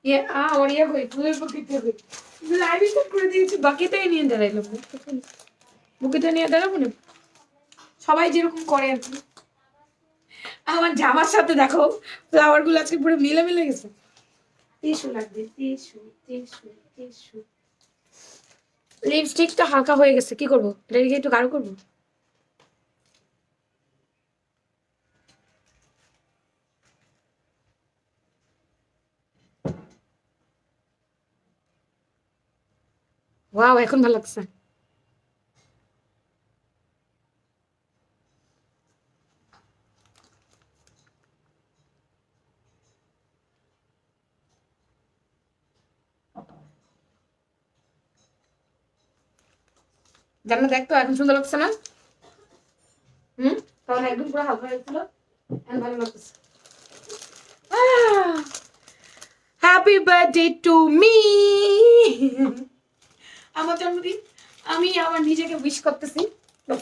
ইয়ে আমার ইয়ে কই ফুলের বুকিতে কই লাইভে তো করে দিয়েছি বাকিটাই নিয়ে দাঁড়াইলো বুকিটা নিয়ে দাঁড়াবো না সবাই যেরকম করে আর কি আমার জামার সাথে দেখো ফ্লাওয়ার গুলো আজকে পুরো মিলে মিলে গেছে টিস্যু লাগবে টিস্যু টিস্যু টিস্যু লিপস্টিকটা হালকা হয়ে গেছে কি করবো এটাকে একটু গাঢ় করবো ওয়াও এখন ভালো লাগছে জানো দেখতো এখন সুন্দর লাগছে না তখন একদম পুরো হালকা হয়েছিল এখন ভালো লাগছে হ্যাপি বার্থডে টু মি আমার জন্মদিন আমি আমার নিজেকে উইশ করতেছি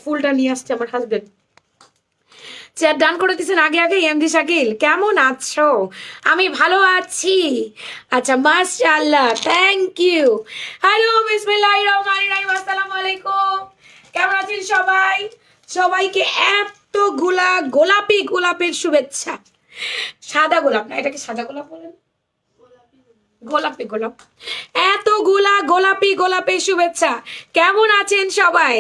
ফুলটা নিয়ে আসছে আমার হাজবেন্ড চেয়ার ডান করে দিয়েছেন আগে আগে এমডি শাকিল কেমন আছো আমি ভালো আছি আচ্ছা মাশাআল্লাহ থ্যাংক ইউ হ্যালো বিসমিল্লাহির রহমানির রহিম আসসালামু আলাইকুম কেমন আছেন সবাই সবাইকে এতগুলা গোলাপি গোলাপের শুভেচ্ছা সাদা গোলাপ না এটাকে সাদা গোলাপ বলেন গোলাপি গোলাপ এতগুলা গোলাপি গোলাপের শুভেচ্ছা কেমন আছেন সবাই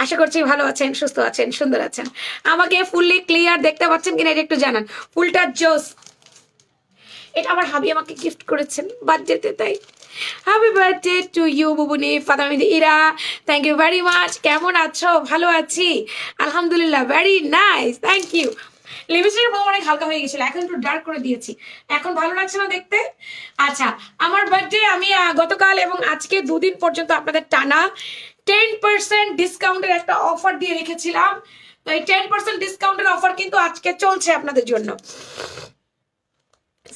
আশা করছি ভালো আছেন সুস্থ আছেন সুন্দর আছেন আমাকে ফুললি ক্লিয়ার দেখতে পাচ্ছেন কিনা এটা একটু জানান ফুলটা জোস এটা আমার হাবি আমাকে গিফট করেছেন বার্থডেতে তাই happy birthday to you Bubuni ফাতামিদি Ira thank you very much কেমন আছো ভালো আছি আলহামদুলিল্লাহ ভেরি নাইস থ্যাংক ইউ লিপস্টিকের রং অনেক হালকা হয়ে গেছিল এখন একটু ডার্ক করে দিয়েছি এখন ভালো লাগছে না দেখতে আচ্ছা আমার বার্থডে আমি গতকাল এবং আজকে দুদিন পর্যন্ত আপনাদের টানা 10% ডিসকাউন্টের একটা অফার দিয়ে রেখেছিলাম তো এই 10% ডিসকাউন্টের অফার কিন্তু আজকে চলছে আপনাদের জন্য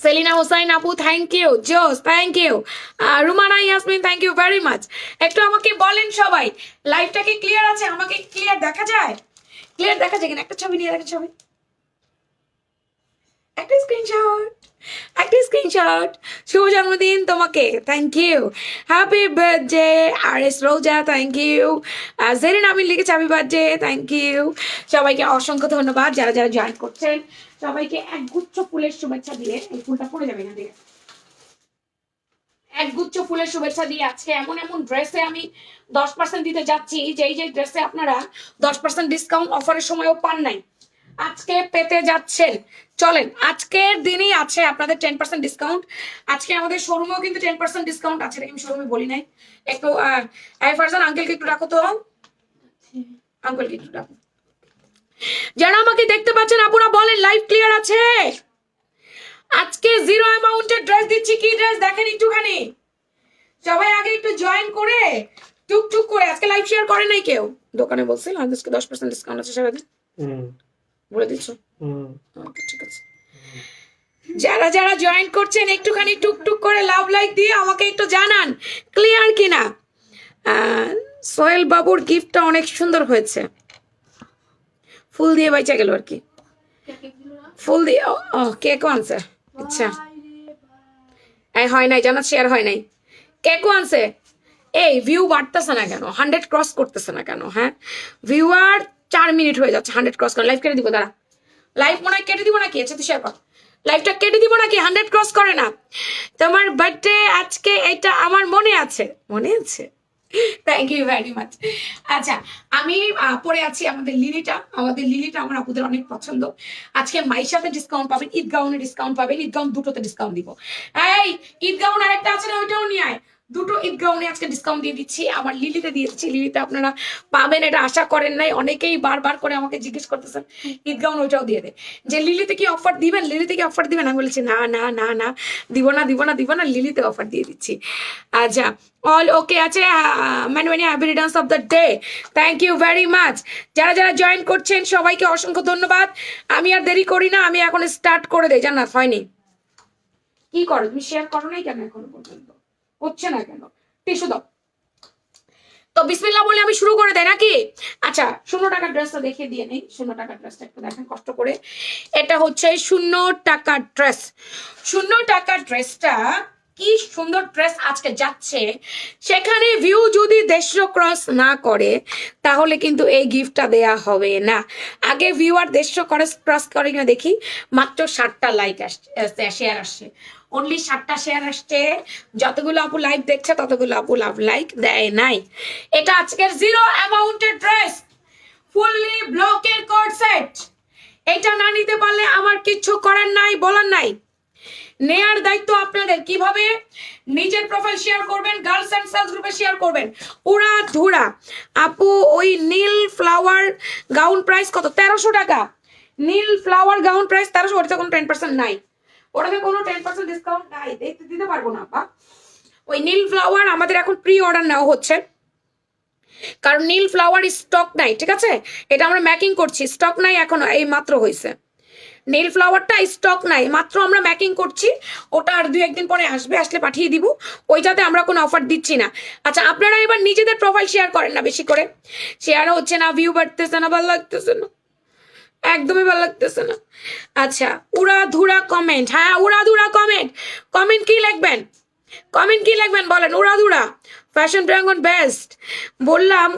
সেলিনা হোসাইন আপু থ্যাংক ইউ জোস thank you Rumana Yasmin thank you very much একটু আমাকে বলেন সবাই লাইভটা কি ক্লিয়ার আছে আমাকে ক্লিয়ার দেখা যায় কিনা একটা ছবি নিয়ে রাখেন ছবি একটা স্ক্রিনশট শুভ জন্মদিন তোমাকে থ্যাংক ইউ হ্যাপি বার্থডে আর এস রোজা থ্যাংক ইউ জেরিন আমি লিখেছি হ্যাপি বার্থডে থ্যাংক ইউ সবাইকে অসংখ্য ধন্যবাদ যারা যারা জয়েন করছেন সবাইকে একগুচ্ছ ফুলের শুভেচ্ছা দিয়ে এই ফুলটা পড়ে যাবে না দিয়ে একগুচ্ছ ফুলের শুভেচ্ছা দিয়ে আজকে এমন এমন ড্রেসে আমি 10% দিতে যাচ্ছি যে ড্রেসে আপনারা 10% ডিসকাউন্ট অফারের সময়ও পান নাই আজকে পেতে যাচ্ছেন চলেন আজকের দিনই আছে আপনাদের 10% ডিসকাউন্ট আজকে আমাদের শোরুমেও কিন্তু 10% ডিসকাউন্ট আছে আমি শোরুমে বলি নাই একটু ফারজান আঙ্কেলকে একটু রাখো তো আঙ্কেলকে একটু রাখো যারা আমাকে দেখতে পাচ্ছেন আপুরা বলেন লাইভ ক্লিয়ার আছে আজকে জিরো অ্যামাউন্টের ড্রেস দিচ্ছি কি ড্রেস দেখেন একটুখানি সবাই আগে একটু জয়েন করে টুকটুক করে আজকে লাইভ শেয়ার করে নাই কেউ দোকানে বলছিল আজকে 10% ডিসকাউন্ট আছে সারাদিন বলে দিচ্ছ ঠিক আছে যারা যারা জয়েন করছেন একটুখানি টুকটুক করে লাভ লাইক দিয়ে আমাকে একটু জানান ক্লিয়ার কিনা সোহেল বাবুর গিফটটা অনেক সুন্দর হয়েছে ফুল দিয়ে বাইচা গেল আর কি ফুল দিয়ে ও কেকও আনছে আচ্ছা এই হয় নাই জানা শেয়ার হয় নাই কেকও আনছে এই ভিউ বাড়তেছে না কেন 100 ক্রস করতেছে না কেন হ্যাঁ ভিউয়ার 4 মিনিট হয়ে যাচ্ছে 100 ক্রস করে লাইভ কেটে দিব দাঁড়া লাইভ মনে হয় কেটে দিব নাকি আচ্ছা তুই শেয়ার কর লাইভটা কেটে দিব নাকি 100 ক্রস করে না তোমার বার্থডে আজকে এটা আমার মনে আছে থ্যাংক ইউ ভেরি মাচ আচ্ছা আমি পরে আছি আমাদের লিলিটা আমার আপুদের অনেক পছন্দ আজকে মাইশাতে ডিসকাউন্ট পাবেন ঈদ গাউনে ডিসকাউন্ট পাবেন ঈদ গাউন দুটোতে ডিসকাউন্ট দিব এই ঈদ গাউন আরেকটা আছে না ওইটাও নিয়ে আয় দুটো ঈদ গাউনে আজকে ডিসকাউন্ট দিয়ে দিচ্ছি আমার লিলিতে দিয়ে দিচ্ছি লিলিতে আপনারা পাবেন এটা আশা করেন নাই অনেকেই বারবার করে আমাকে জিজ্ঞেস করতেছেন ঈদ গাউন ওইটাও দিয়ে দে যে লিলিতে কি অফার দিবেন আমি বলেছি না না না না দিব না লিলিতে অফার দিয়ে দিচ্ছি আচ্ছা অল ওকে আছে মানে happy returns of the day thank you very much যারা যারা জয়েন করছেন সবাইকে অসংখ্য ধন্যবাদ আমি আর দেরি করি না আমি এখন স্টার্ট করে দেই জান্নাত হয়নি কি করো তুমি শেয়ার করো নাই কেন এখনো পর্যন্ত হচ্ছে না কেন টিস্যু দাও তো বিসমিল্লাহ বলে আমি শুরু করে দেয় নাকি আচ্ছা 0 টাকার ড্রেসটা দেখিয়ে দিয়ে নেই 0 টাকার ড্রেসটা একটু দেখেন কষ্ট করে এটা হচ্ছে 0 টাকার ড্রেস 0 টাকার ড্রেসটা কি সুন্দর ড্রেস আজকে যাচ্ছে, সেখানে ভিউ যদি 150 ক্রস না করে তাহলে কিন্তু এই গিফটটা দেয়া হবে না। আগে ভিউ আর 150 ক্রস করে কিনা দেখি। মাত্র 60টা লাইক আসছে, শেয়ার আসছে, অনলি 60টা শেয়ার আসছে। যতগুলো আপু লাইভ দেখছে ততগুলো আপু লাইক দেয় নাই। এটা আজকের জিরো অ্যামাউন্টের ড্রেস, ফুললি ব্লকের কোড সেট। এটা না নিতে পারলে আমার কিচ্ছু করার নাই, বলার নাই। নেয়ার দায়িত্ব আপনাদের। কিভাবে নিজের প্রোফাইল শেয়ার করবেন, গার্লস এন্ড সেলস গ্রুপে শেয়ার করবেন। উড়া ধুরা আপু, ওই নীল ফ্লাওয়ার গাউন প্রাইস কত? 1300 টাকা। নীল ফ্লাওয়ার গাউন প্রাইস 1300। ওটাতে কোনো 10% নাই, ওটাতে কোনো 10% ডিসকাউন্ট নাই, দিতে পারবো না আপা। ওই নীল ফ্লাওয়ার আমাদের এখন প্রি অর্ডার নেওয়া হচ্ছে, কারণ নীল ফ্লাওয়ার স্টক নাই, ঠিক আছে? এটা আমরা ম্যাকিং করছি, স্টক নাই এখন, এই মাত্র হয়েছে। নীল ফ্লাওয়ারটা স্টক নাই, মাত্র আমরা ম্যাকিং করছি। ওটা আর 2-1 দিন পরে আসবে, আসলে পাঠিয়ে দিব। ওইটাতে আমরা কোনো অফার দিচ্ছি না। আচ্ছা, আপনারা এবার নিজেদের প্রোফাইল শেয়ার করেন না, বেশি করে শেয়ারও হচ্ছে না, ভিউ বাড়তেছে না, ভালো লাগতেছে না, একদমই ভালো লাগতেছে না। আচ্ছা, উড়া ধুরা কমেন্ট, হ্যাঁ উড়া ধুরা কমেন্ট। কমেন্ট কি লিখবেন, কমেন্ট কি লিখবেন বলেন? উড়া ধুরা ফ্যাশন ড্রাগন বেস্ট বললাম।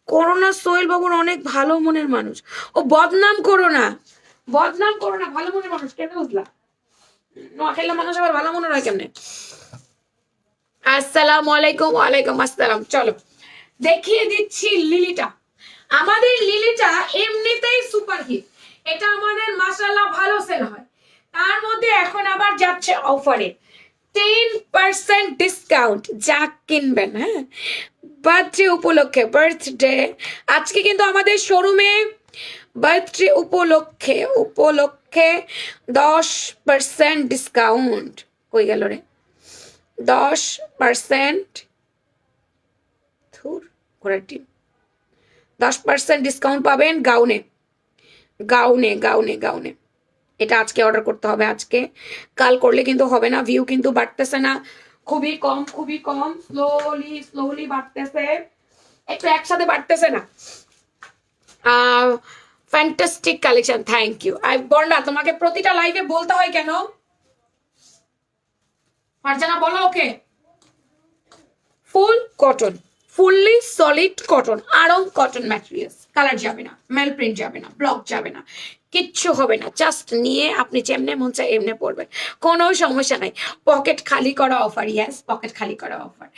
করোনা সোহেল বাবুর অনেক ভালো মনের মানুষ। ও বদনাম করো না, বদনাম করো না, ভালো মনের মানুষ কেন বুঝলা? নোয়াখালীর মানুষ আবার ভালো মনে হয় কেমনে? আসসালামু আলাইকুম। ওয়ালাইকুম আসসালাম। চলো দেখিয়ে দিচ্ছি লিলিটা। আমাদের লিলিটা এমনিতেই সুপার হিট, এটা আমাদের মাশাআল্লাহ ভালো সেল হয়। তার মধ্যে এখন আবার যাচ্ছে অফারে 10% ডিসকাউন্ট, যা কিনবেন। হ্যাঁ, বার্থডে উপলক্ষে, বার্থডে আজকে কিন্তু আমাদের শোরুমে বার্থডে উপলক্ষে 10% ডিসকাউন্ট। কই গেল রে 10%? থুর ঘোড়ার টিম। 10% ডিসকাউন্ট পাবেন গাউনে, গাউনে গাউনে গাউনে। এটা আজকে অর্ডার করতে হবে, আজকে, কাল করলে কিন্তু হবে না। ভিউ কিন্তু বাড়তেছে না, খুবই কম, খুবই কম, স্লোলি স্লোলি বাড়তেছে, একটু একসাথে বাড়তেছে না। Fantastic collection, thank you. Barna, তোমাকে প্রতিটা লাইভে বলতে হয় কেন? ফারজানা বলো okay. Full cotton, fully solid cotton, Aarong cotton materials, colour যাবে না, মেল প্রিন্ট যাবে না, ব্লক যাবে না, কিচ্ছু হবে না। জাস্ট নিয়ে আপনি যেমনে মন চায় এমনে পড়বেন, কোনো সমস্যা নাই। পকেট খালি করা অফার, ইয়াস পকেট খালি করা অফার।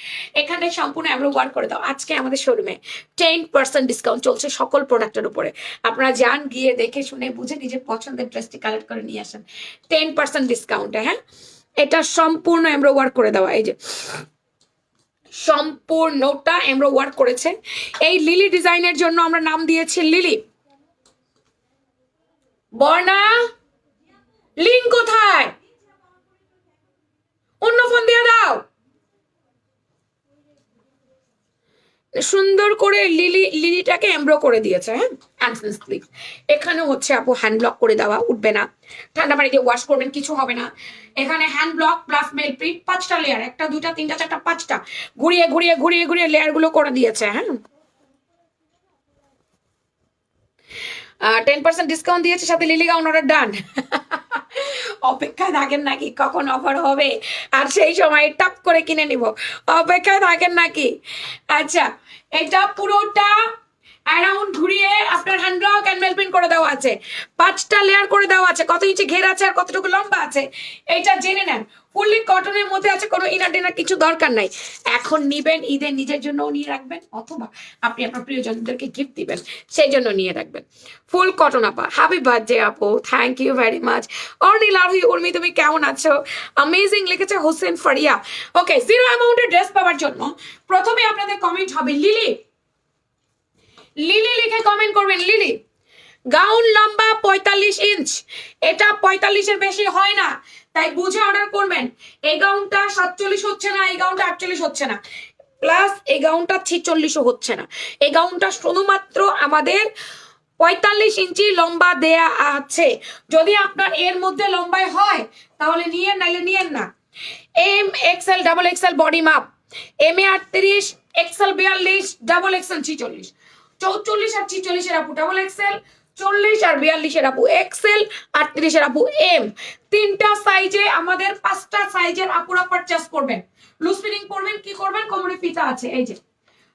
এখানে সম্পূর্ণ আমরা ওয়ার্ক করে দাও। আজকে আমাদের শোরুমে 10% ডিসকাউন্ট চলছে সকল প্রোডাক্টের উপরে। আপনারা যান, গিয়ে দেখে শুনে বুঝে নিজের পছন্দের ড্রেসটি কালেক্ট করে নিয়ে আসেন 10% ডিসকাউন্টে। হ্যাঁ, এটা সম্পূর্ণ আমরা ওয়ার্ক করে দেওয়া, এই যে সম্পূর্ণটা আমরা ওয়ার্ক করেছে। এই লিলি ডিজাইনের জন্য আমরা নাম দিয়েছি লিলি। বর্ণা, লিঙ্ক কোথায়? অন্য ফোন দিয়ে দাও। সুন্দর করে লিলিটাকে এমব্রো করে দিয়েছে। হ্যাঁ, এখানে হচ্ছে আপু হ্যান্ড ব্লক করে দেওয়া, উঠবে না, ঠান্ডা পানি দিয়ে ওয়াশ করবেন, কিছু হবে না। এখানে hand block plus mail print, 5টা লেয়ার, 1টা 2টা 3টা 4টা 5টা ঘুরিয়ে ঘুরিয়ে ঘুরিয়ে ঘুরিয়ে লেয়ার গুলো করে দিয়েছে। হ্যাঁ, 10% ডিসকাউন্ট দিয়েছে, সাথে লিলি গাউন অর্ডার ডান। অপেক্ষায় থাকেন নাকি কখন অফার হবে আর সেই সময় টাপ করে কিনে নিব? অপেক্ষায় থাকেন নাকি? আচ্ছা, এটা পুরোটা অ্যারাউন্ড ঘুরিয়ে আপনার hand block and mail print করে দেওয়া আছে, 5টা লেয়ার করে দেওয়া আছে, কত ইঞ্চি ঘের আছে আর কতটুকু লম্বা আছে এটা জেনে নেন। ফুললি কটনের মধ্যে আছে, কোনো ইনার ডিনার কিছু দরকার নাই। এখন নিবেন, ঈদের নিজের জন্যও নিয়ে রাখবেন, অথবা আপনি আপনার প্রিয়জনদেরকে গিফট দিবেন, সেই জন্য নিয়ে রাখবেন। ফুল কটন আপা, হ্যাপি বার্থডে আপু, থ্যাংক ইউ ভেরি মাচ। অর্নি লাভি উর্মি, তুমি কেমন আছো? অ্যামেজিং লিখেছে হোসেন ফারিয়া। ওকে, জিরো অ্যামাউন্টের ড্রেস পাওয়ার জন্য প্রথমে আপনাদের কমেন্ট হবে লিলি, লিলি লিখে কমেন্ট করবেন লিলি। গাউন লম্বা 45 ইঞ্চ, এটা 45-এর বেশি হয় না, তাই বুঝে অর্ডার করবেন। এই গাউনটা 47 হচ্ছে না, এই গাউনটা 48 হচ্ছে না, প্লাস এই গাউনটা 46ও হচ্ছে না। এই গাউনটা শুধুমাত্র আমাদের 45 ইঞ্চি লম্বা দেয়া আছে। যদি আপনার এর মধ্যে লম্বায় হয় তাহলে নিয়েন, নাইলে নিয়েন না। M XL double XL body মাপ, এম এ 38, এক্সএল 42, ডাবল এক্সএল 46, 44 আর 46 এর আপু ডাবল এক্সএল, 40 আর 42-এর আপু এক্সেল, 38-এর আপু এম, 3টা সাইজে আমাদের 5টা সাইজের আপুরা পারচেস করবেন। লুজ ফিটিং করবেন, কি করবেন, কোমরে ফিতা আছে, এই যে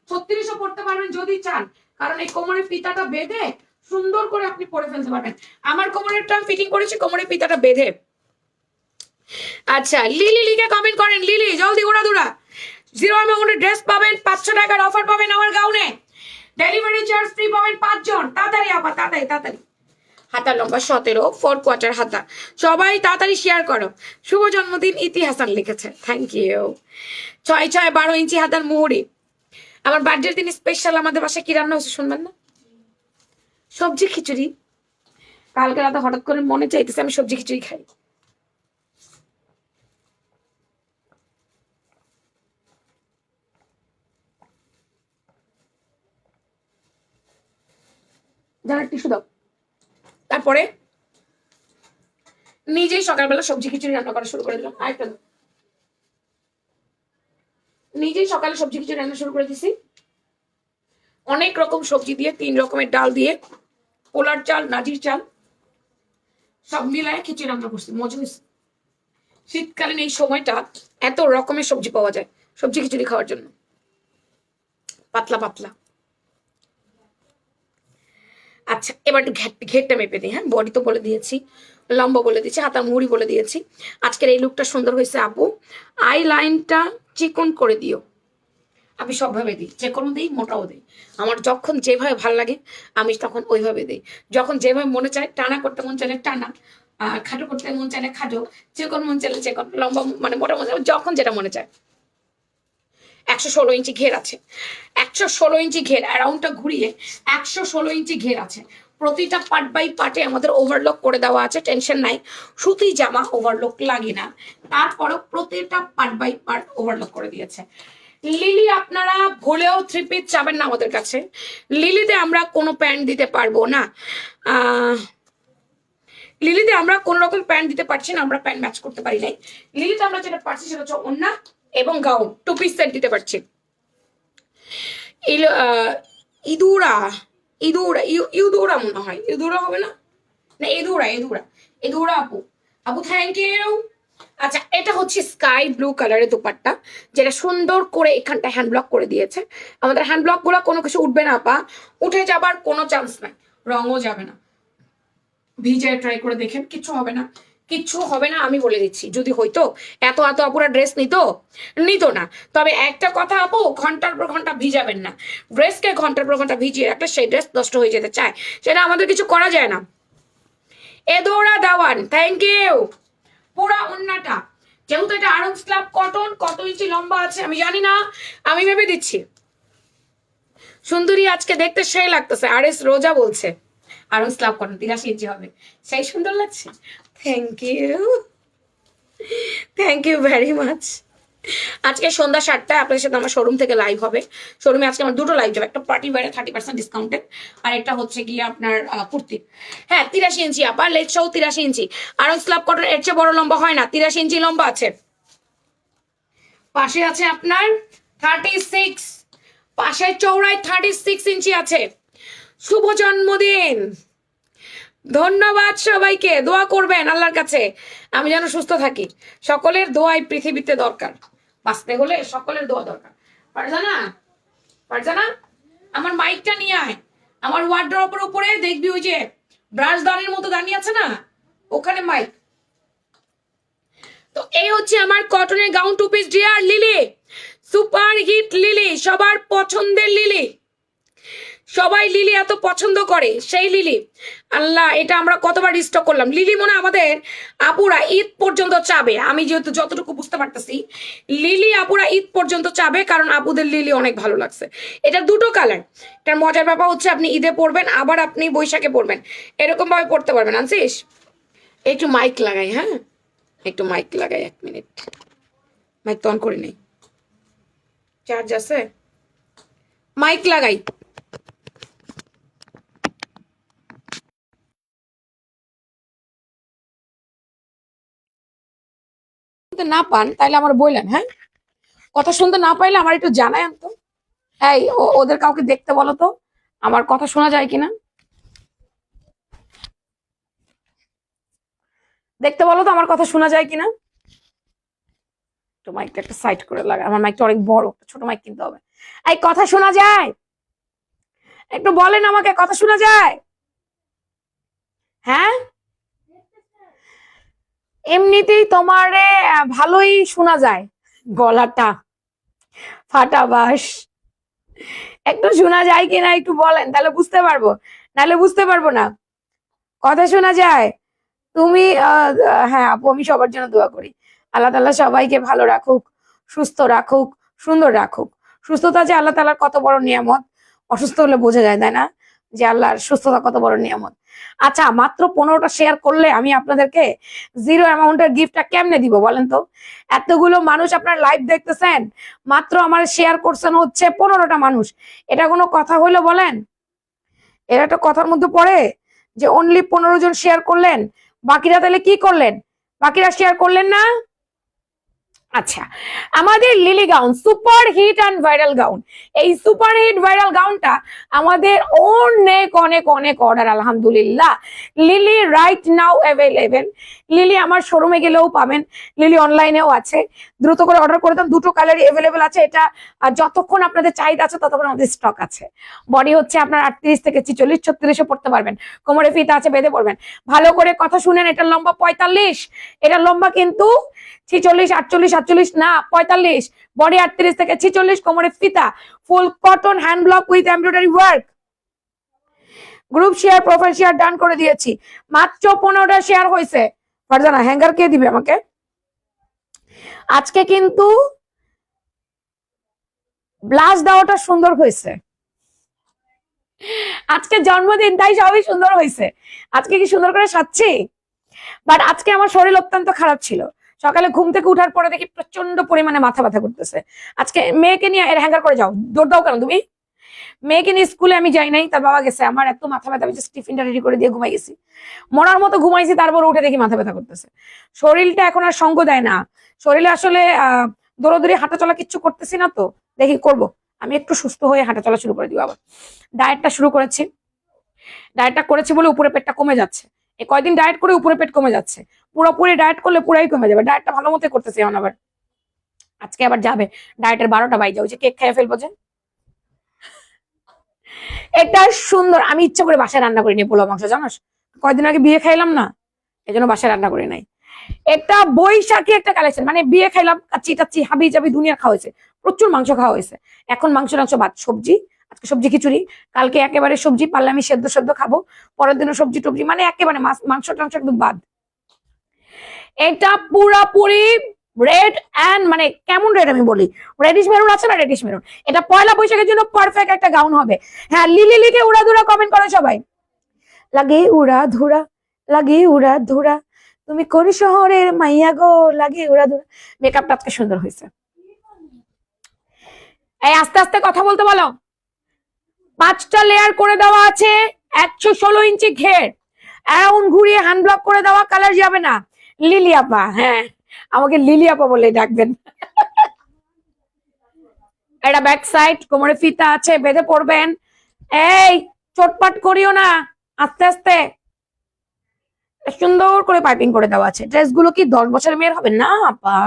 36ও পড়তে পারবেন যদি চান, কারণ এই কোমরের ফিতাটা বেঁধে সুন্দর করে আপনি পরে ফেলতে পারবেন। আমার কোমরেরটা ফিটিং করেছি, কোমরের ফিতাটা বেঁধে। আচ্ছা, লিলি লিখে কমেন্ট করেন, লিলি জলদি ওরা দুরা। 0 অ্যামাউন্টের ড্রেস পাবেন, 500 টাকার অফার পাবেন আমার গাউনে, ডেলিভারি চার্জ ফ্রি পাবেন 5 জন। তাড়াতাড়ি আপা, তাড়াতাড়ি তাড়াতাড়ি। হাতা লম্বা 17, 4 কোয়ার্টার হাতা। সবাই তাড়াতাড়ি শেয়ার করো। শুভ জন্মদিন ইতি হাসান লিখেছে, থ্যাংক ইউ। 6 12 ইঞ্চি হাতার মুহুরি। আমার বার্থডের দিন স্পেশাল আমাদের বাসায় কি রান্না হচ্ছে শুনবেন না? সবজি খিচুড়ি। কালকে রাতে হঠাৎ করে মনে চাইতেছে আমি সবজি খিচুড়ি খাই। যারা টিস্যু দাও। তারপরে নিজেই সকালবেলা সবজি খিচুড়ি রান্না করা শুরু করে দিলাম। আরেকটা দাও। নিজেই সকালে সবজি খিচুড়ি রান্না শুরু করে দিছি, অনেক রকম সবজি দিয়ে, 3 রকমের ডাল দিয়ে, পোলার চাল, নাজির চাল সব মিলায় খিচুড়ি রান্না করছি, মজা হয়েছে। শীতকালীন এই সময়টা এত রকমের সবজি পাওয়া যায় সবজি খিচুড়ি খাওয়ার জন্য, পাতলা পাতলা। আচ্ছা, এবার একটু ঘেরটা মেপে দিই। হ্যাঁ, বডি তো বলে দিয়েছি, লম্বা বলে দিয়েছি, হাতা মুড়ি বলে দিয়েছি। আজকের এই লুকটা সুন্দর হয়েছে আপু। আই লাইনটা চিকন করে দিও। আমি সবভাবে দিই, যে কোনো দিই, মোটাও দিই। আমার যখন যেভাবে ভাল লাগে আমি তখন ওইভাবে দিই। যখন যেভাবে মনে চায়, টানা করতে মন চাইলে টানা, খাটো করতে মন চাইলে খাটো, চিকন মন চাইলে চিকন, লম্বা মানে মোটা মন চাইলে, যখন যেটা মনে চায়। 116 ইঞ্চি ঘের আছে, 116 ইঞ্চি ঘের, অ্যারাউন্ডটা ঘুরিয়ে 116 ইঞ্চি ঘের আছে। প্রতিটা পার্ট বাই পার্টে আমাদের ওভারলক করে দেওয়া আছে, টেনশন নাই। সুতি জামা ওভারলক লাগে না, তারপরেও প্রতিটা পার্ট বাই পার্ট ওভারলক করে দিয়েছে। লিলি আপনারা ভুলেও 3 পিস চাবেন না আমাদের কাছে। লিলিতে আমরা কোনো প্যান্ট দিতে পারবো না, লিলিতে আমরা কোন রকম প্যান্ট দিতে পারছি না, আমরা প্যান্ট ম্যাচ করতে পারি নাই। লিলিতে আমরা যেটা পারছি সেটা হচ্ছে ওন্না এবং গাউন, 2 পিস সেট দিতে পারছি। ইদুরা ইদুরা ইউদুরা মনে হয়, ইদুরা হবে না, না এদুরা এদুরা এদুরা আপু, আপু থ্যাংক ইউ। আচ্ছা, এটা হচ্ছে স্কাই ব্লু কালারের দোপাট্টা, যেটা সুন্দর করে এখানটা হ্যান্ড ব্লক করে দিয়েছে। আমাদের হ্যান্ড ব্লক গুলো কোনো কিছু উঠবে না আপা, উঠে যাবার কোনো চান্স নাই, রঙও যাবে না। ভিজায় ট্রাই করে দেখেন, কিচ্ছু হবে না, কিচ্ছু হবে না, আমি বলে দিচ্ছি। যদি হইতো এত এত আপুরা ড্রেস নিত না। তবে একটা কথা আপু, ঘন্টার পর ঘন্টা ভিজাবেন না। ড্রেসকে ঘন্টার পর ঘন্টা ভিজিয়ে রাখলে সেই ড্রেস নষ্ট হয়ে যেতে চায়, সেটা আমাদের কিছু করা যায় না। এদোরা দাওয়ান, থ্যাংক ইউ। পুরা ওন্নাটা, যেহেতু এটা আরং স্ল্যাব কটন, কত ইঞ্চি লম্বা আছে আমি জানি না, আমি ভেবে দিচ্ছি। সুন্দরী আজকে দেখতে সেই লাগতেছে, আর এস রোজা বলছে আরং স্ল্যাব কটন 83 ইঞ্চি হবে, সেই সুন্দর লাগছে। Thank you, thank you very much. আজকে সন্ধ্যা 7টায় আপনাদের সাথে আমার শোরুম থেকে লাইভ হবে। শোরুমে আজকে আমার 2টো লাইভ যাবে, একটা পার্টি ওয়্যারে 30% ডিসকাউন্টে, আর একটা হচ্ছে গিয়ে আপনার কুর্তি। হ্যাঁ, 83 ইঞ্চি আপা, লেট সহ 83 ইঞ্চি। আর স্ল্যাব কটন এর চেয়ে বড় লম্বা হয় না, 83 ইঞ্চি লম্বা আছে। পাশে আছে আপনার 36, পাশের চৌড়ায় 36 ইঞ্চি আছে। শুভ জন্মদিন, ধন্যবাদ সবাইকে। দোয়া করবেন আল্লাহর কাছে আমি যেন সুস্থ থাকি। সকলের দোয়াই পৃথিবীতে দরকার, বাঁচতে হলে সকলের দোয়া দরকার। ফারজানা, ফারজানা আমার মাইকটা নিয়ে আয়। আমার ওয়ার্ড্রপের উপরে দেখবি ওই যে ব্রাশ দানের মতো দাঁড়িয়ে আছে না, ওখানে মাইক। তো এই হচ্ছে আমার কটনের gown 2 piece dear Lily, super hit Lily, সবার পছন্দের লিলি। সবাই লিলি এত পছন্দ করে, সেই লিলি। আল্লাহ, এটা আমরা কতবার স্টক করলাম। লিলি মনে আমাদের আপুরা ঈদ পর্যন্ত চাবে, আমি যেহেতু যতটুকু বুঝতে পারতেছি লিলি আপুরা ঈদ পর্যন্ত চাবে, কারণ আপুদের লিলি অনেক ভালো লাগছে। এটা 2টো কালার। এটার মজার ব্যাপার হচ্ছে আপনি ঈদে পরবেন, আবার আপনি বৈশাখে পরবেন, এরকম ভাবে পড়তে পারবেন। আনছিস একটু মাইক লাগাই, হ্যাঁ একটু মাইক লাগাই, 1 মিনিট। মাইক তো অন করে নেই, চার্জ আছে, মাইক লাগাই। না পান তাইলে আমার বললেন, হ্যাঁ কথা শুনতে না পাইলে আমার একটু জানায় তো। এই ওদের কাউকে দেখতে বলো তো আমার কথা শোনা যায় কিনা। দেখতে বলো তো আমার কথা শোনা যায় কিনা। তো মাইকটা একটা সাইড করে লাগা, আমার মাইকটা অনেক বড়, ছোট মাইক কিনতে হবে। এই কথা শোনা যায়? একটু বলেন আমাকে, কথা শোনা যায়? হ্যাঁ, এমনিতেই তোমারে ভালোই শোনা যায়, গলাটা ফাটা বাস। একটু শোনা যায় কিনা একটু বলেন, তাহলে বুঝতে পারবো, নাহলে বুঝতে পারবো না। কথা শোনা যায়? তুমি হ্যাঁ আপু, আমি সবার জন্য দোয়া করি, আল্লাহ তাআলা সবাইকে ভালো রাখুক, সুস্থ রাখুক, সুন্দর রাখুক। সুস্থতা যে আল্লাহ তাআলার কত বড় নিয়ামত, অসুস্থ হলে বোঝা যায়, তাই না, যে আল্লাহর সুস্থতা কত বড় নিয়ামত। আচ্ছা, মাত্র 15টা শেয়ার করলে আমি আপনাদেরকে জিরো অ্যামাউন্টের গিফটটা কেমনে দিব বলেন তো? এতগুলো মানুষ আপনার লাইভ দেখতেছেন, মাত্র আমার শেয়ার করছেন হচ্ছে 15টা মানুষ। এটা কোনো কথা হইলো বলেন? এটা একটা কথার মধ্যে পড়ে যে অনলি 15 জন শেয়ার করলেন, বাকিরা তাহলে কি করলেন? বাকিরা শেয়ার করলেন না। আচ্ছা, আমাদের Lily gown super hit and viral gown, এই সুপার হিট ভাইরাল গাউনটা আমাদের অনেক অনেক অনেক অর্ডার, আলহামদুলিল্লাহ। Lily right now available. Lily আমার শোরুমে গেলেও পাবেন, লিলি অনলাইনেও আছে। দ্রুত করে অর্ডার করে দেন, দুটো কালারই অ্যাভেলেবেল আছে। এটা যতক্ষণ আপনাদের চাহিদা আছে ততক্ষণ আমাদের স্টক আছে। বডি হচ্ছে আপনার 38 থেকে 46, 36ও পড়তে পারবেন, কোমরে ফিতা আছে, বেঁধে পড়বেন। ভালো করে কথা শুনেন, এটা লম্বা 45, এটা লম্বা কিন্তু 46, 48, 47 না 45, বডি 38 থেকে 46, কোমরে ফিতা, ফুল cotton, hand block with embroidery work. Group share, profile share done করে দিয়েছি, মাত্র 15টা শেয়ার হয়েছে। ফারজানা হ্যাঙ্গার কে দিবে আমাকে? আজকে কিন্তু ব্লাউজ দেওয়াটা সুন্দর হয়েছে, আজকে জন্মদিন তাই সবই সুন্দর হয়েছে। আজকে কি সুন্দর করে সাজছি? বাট আজকে আমার শরীর অত্যন্ত খারাপ ছিল, সকালে ঘুম থেকে উঠার পরে দেখি প্রচন্ড পরিমাণে মাথা ব্যথা করতেছে। আজকে মেয়েকে নিয়ে এর হ্যাঙ্গার করে যাও, দৌড় দাও কেন তুমি? মেয়েকে নিয়ে স্কুলে আমি যাই নাই, তার বাবা গেছে। আমার এত মাথা ব্যথা, আমি টিফিনটা রেডি করে দিয়ে ঘুমাই গেছি, মরার মতো ঘুমাইছি, তারপর উঠে দেখি মাথা ব্যথা করতেছে। শরীরটা এখন আর সঙ্গ দেয় না, শরীরে আসলে দৌড়াদৌড়ি হাঁটা চলা কিচ্ছু করতেছি না, তো দেখি করব, আমি একটু সুস্থ হয়ে হাঁটা চলা শুরু করে দিব। আবার ডায়েটটা শুরু করেছি, ডায়েটটা করেছি বলে উপরে পেটটা কমে যাচ্ছে। এই কয়দিন ডায়েট করে উপরে পেট কমে যাচ্ছে, পুরোপুরি ডায়েট করলে পুরাই কমে যাবে। ডায়েটটা ভালো মতো করতেছি এখন। আবার আজকে আবার যাবে ডায়েটের 12টা বাজে, ওই যে কেক খেয়ে ফেলবো যে। এটা সুন্দর, আমি ইচ্ছা করে বাসায় রান্না করিনি পোলাও মাংস, জানোস, কয়দিন আগে বিয়ে খাইলাম না, এই জন্য বাসায় রান্না করি নাই। এটা বৈশাখী একটা কালেকশন, মানে বিয়ে খাইলাম, কাচ্চি টাচ্চি হাবি জাবি দুনিয়া খাওয়া হয়েছে, প্রচুর মাংস খাওয়া হয়েছে। এখন মাংস টাংস বাদ, সবজি, আজকে সবজি খিচুড়ি, কালকে একেবারে সবজি, পারলে আমি সেদ্ধ সেদ্ধ খাবো, পরের দিনও সবজি টবজি, মানে একেবারে মাংস টাংস একদম বাদ। এটা পুরাপুরি রেড অ্যান্ড মানে কেমন রেড আমি বলি, রেডিশ মেরুন আছে না, রেডিশ মেরুন। এটা পয়লা বৈশাখের জন্য পারফেক্ট একটা গাউন হবে। হ্যাঁ, লিলি লিখে উড়া ধুরা কমেন্ট করে সবাই, লাগে উড়া ধুরা, লাগে উড়া ধুরা, তুমি কোন শহরের মাইয়া গো, লাগে উড়া ধুরা। মেকআপটা আজকে সুন্দর হয়েছে। এই আস্তে আস্তে কথা বলতে বলো। 5টা লেয়ার করে দেওয়া আছে, 116 ইঞ্চি ঘের, অ্যারাউন্ড ঘুরিয়ে হ্যান্ড ব্লক করে দেওয়া, কালার যাবে না। লিলি আপা, হ্যাঁ আমাকে লিলি আপা বলে ডাকবেন। এটা ব্যাক সাইড, কোমরে ফিতা আছে, বেঁধে পড়বেন। এই চটপাট করিও না, আস্তে আস্তে। সুন্দর করে পাইপিং করে দেওয়া আছে। ড্রেসগুলো কি 10 বছরের মেয়ের হবে না আপা?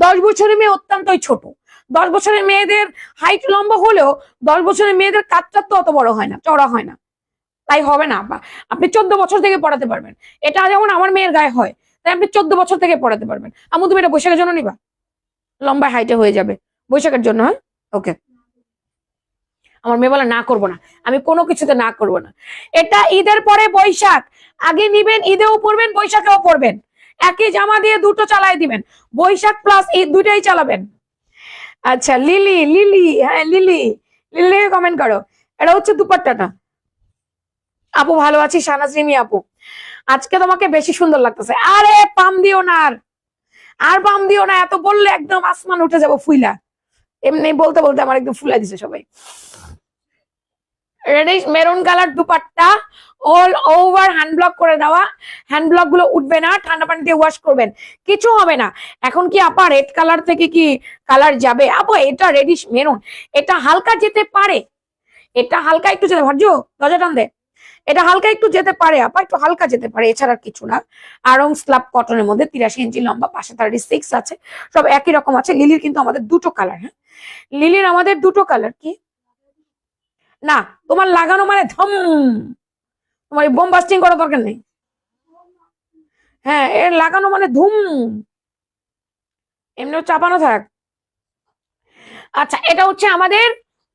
10 বছরের মেয়ে অত্যন্তই ছোট। 10 বছরের মেয়েদের হাইট লম্বা হলেও 10 বছরের মেয়েদের কাঁধটা তো অত বড় হয় না, চড়া হয় না, তাই হবে না আপা। আপনি 14 বছর থেকে পড়াতে পারবেন, এটা যেমন আমার মেয়ের গায়ে হয়, তাই আপনি 14 বছর থেকে পড়াতে পারবেন। আমু তুমি এটা বৈশাখের জন্য নিবা, লম্বা হাইটে হয়ে যাবে বৈশাখের জন্য। হ্যাঁ ওকে। আমার মেয়ে বলে না করবো না, আমি কোনো কিছুতে না করবো না। এটা ঈদের পরে বৈশাখ, আগে নিবেন, ঈদেও পরবেন, বৈশাখেও পরবেন, একই জামা দিয়ে দুটো চালাই দিবেন, বৈশাখ প্লাস ঈদ দুইটাই চালাবেন। আচ্ছা লিলি, লিলি, হ্যাঁ লিলি, লিলি কমেন্ট করো। এটা হচ্ছে দুপাট্টাটা। আপু ভালো আছি, শাহনাজ রিমি আপু, আজকে তোমাকে বেশি সুন্দর লাগতেছে। আরে পাম দিও না, আর পাম দিও না, এত বললে একদম আসমান উঠে যাবো ফুইলা। এমনি বলতে বলতে আমার একদম ফুলাই দিছে সবাই। Radish maroon colour dupatta, all over hand block করে দেওয়া, হ্যান্ড ব্লক গুলো উঠবে না, ঠান্ডা পানি দিয়ে ওয়াশ করবেন, কিছু হবে না। এখন কি আপা রেড কালার থেকে কি কালার যাবে? আপু এটা রেডিশ মেরুন, এটা হালকা যেতে পারে, এটা হালকা একটু যেতে, ভার্য দরজা টান দে, এটা হালকা একটু যেতে পারে আপা, একটু হালকা যেতে পারে, এছাড়া আর কিছু না। আরং স্ল্যাব কটনের মধ্যে 83 ইঞ্চি লম্বা, পাশে 36 আছে, সব একই রকম আছে। লিলির কিন্তু আমাদের দুটো কালার, হ্যাঁ লিলির আমাদের দুটো কালার। কি না তোমার লাগানো মানে ধম, তোমার বোম বাস্টিং করার দরকার নেই। হ্যাঁ এর লাগানো মানে ধুম, এমনিও চাপানো থাক। আচ্ছা এটা হচ্ছে আমাদের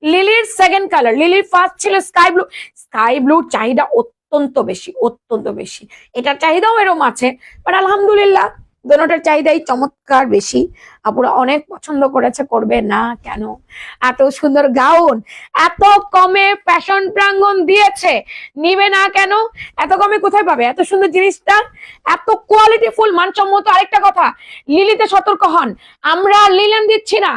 লিলির সেকেন্ড কালার। লিলির ফার্স্ট ছিল স্কাই ব্লু। স্কাই ব্লুর চাহিদা অত্যন্ত বেশি, অত্যন্ত বেশি। এটার চাহিদাও এরকম আছে, বাট আলহামদুলিল্লাহ দোনোটার চাহিদাই চমৎকার বেশি। আপুরা অনেক পছন্দ করেছে, করবে না কেন? এত সুন্দর গাউন এত কমে ফ্যাশন প্রাঙ্গণ দিয়েছে, নিবে না কেন? এত কমে কোথায় পাবে এত সুন্দর জিনিসটা, এত কোয়ালিটি ফুল মানসম্মত। আরেকটা কথা, লিলিতে সতর্ক হন, আমরা লিলেন দিচ্ছি না,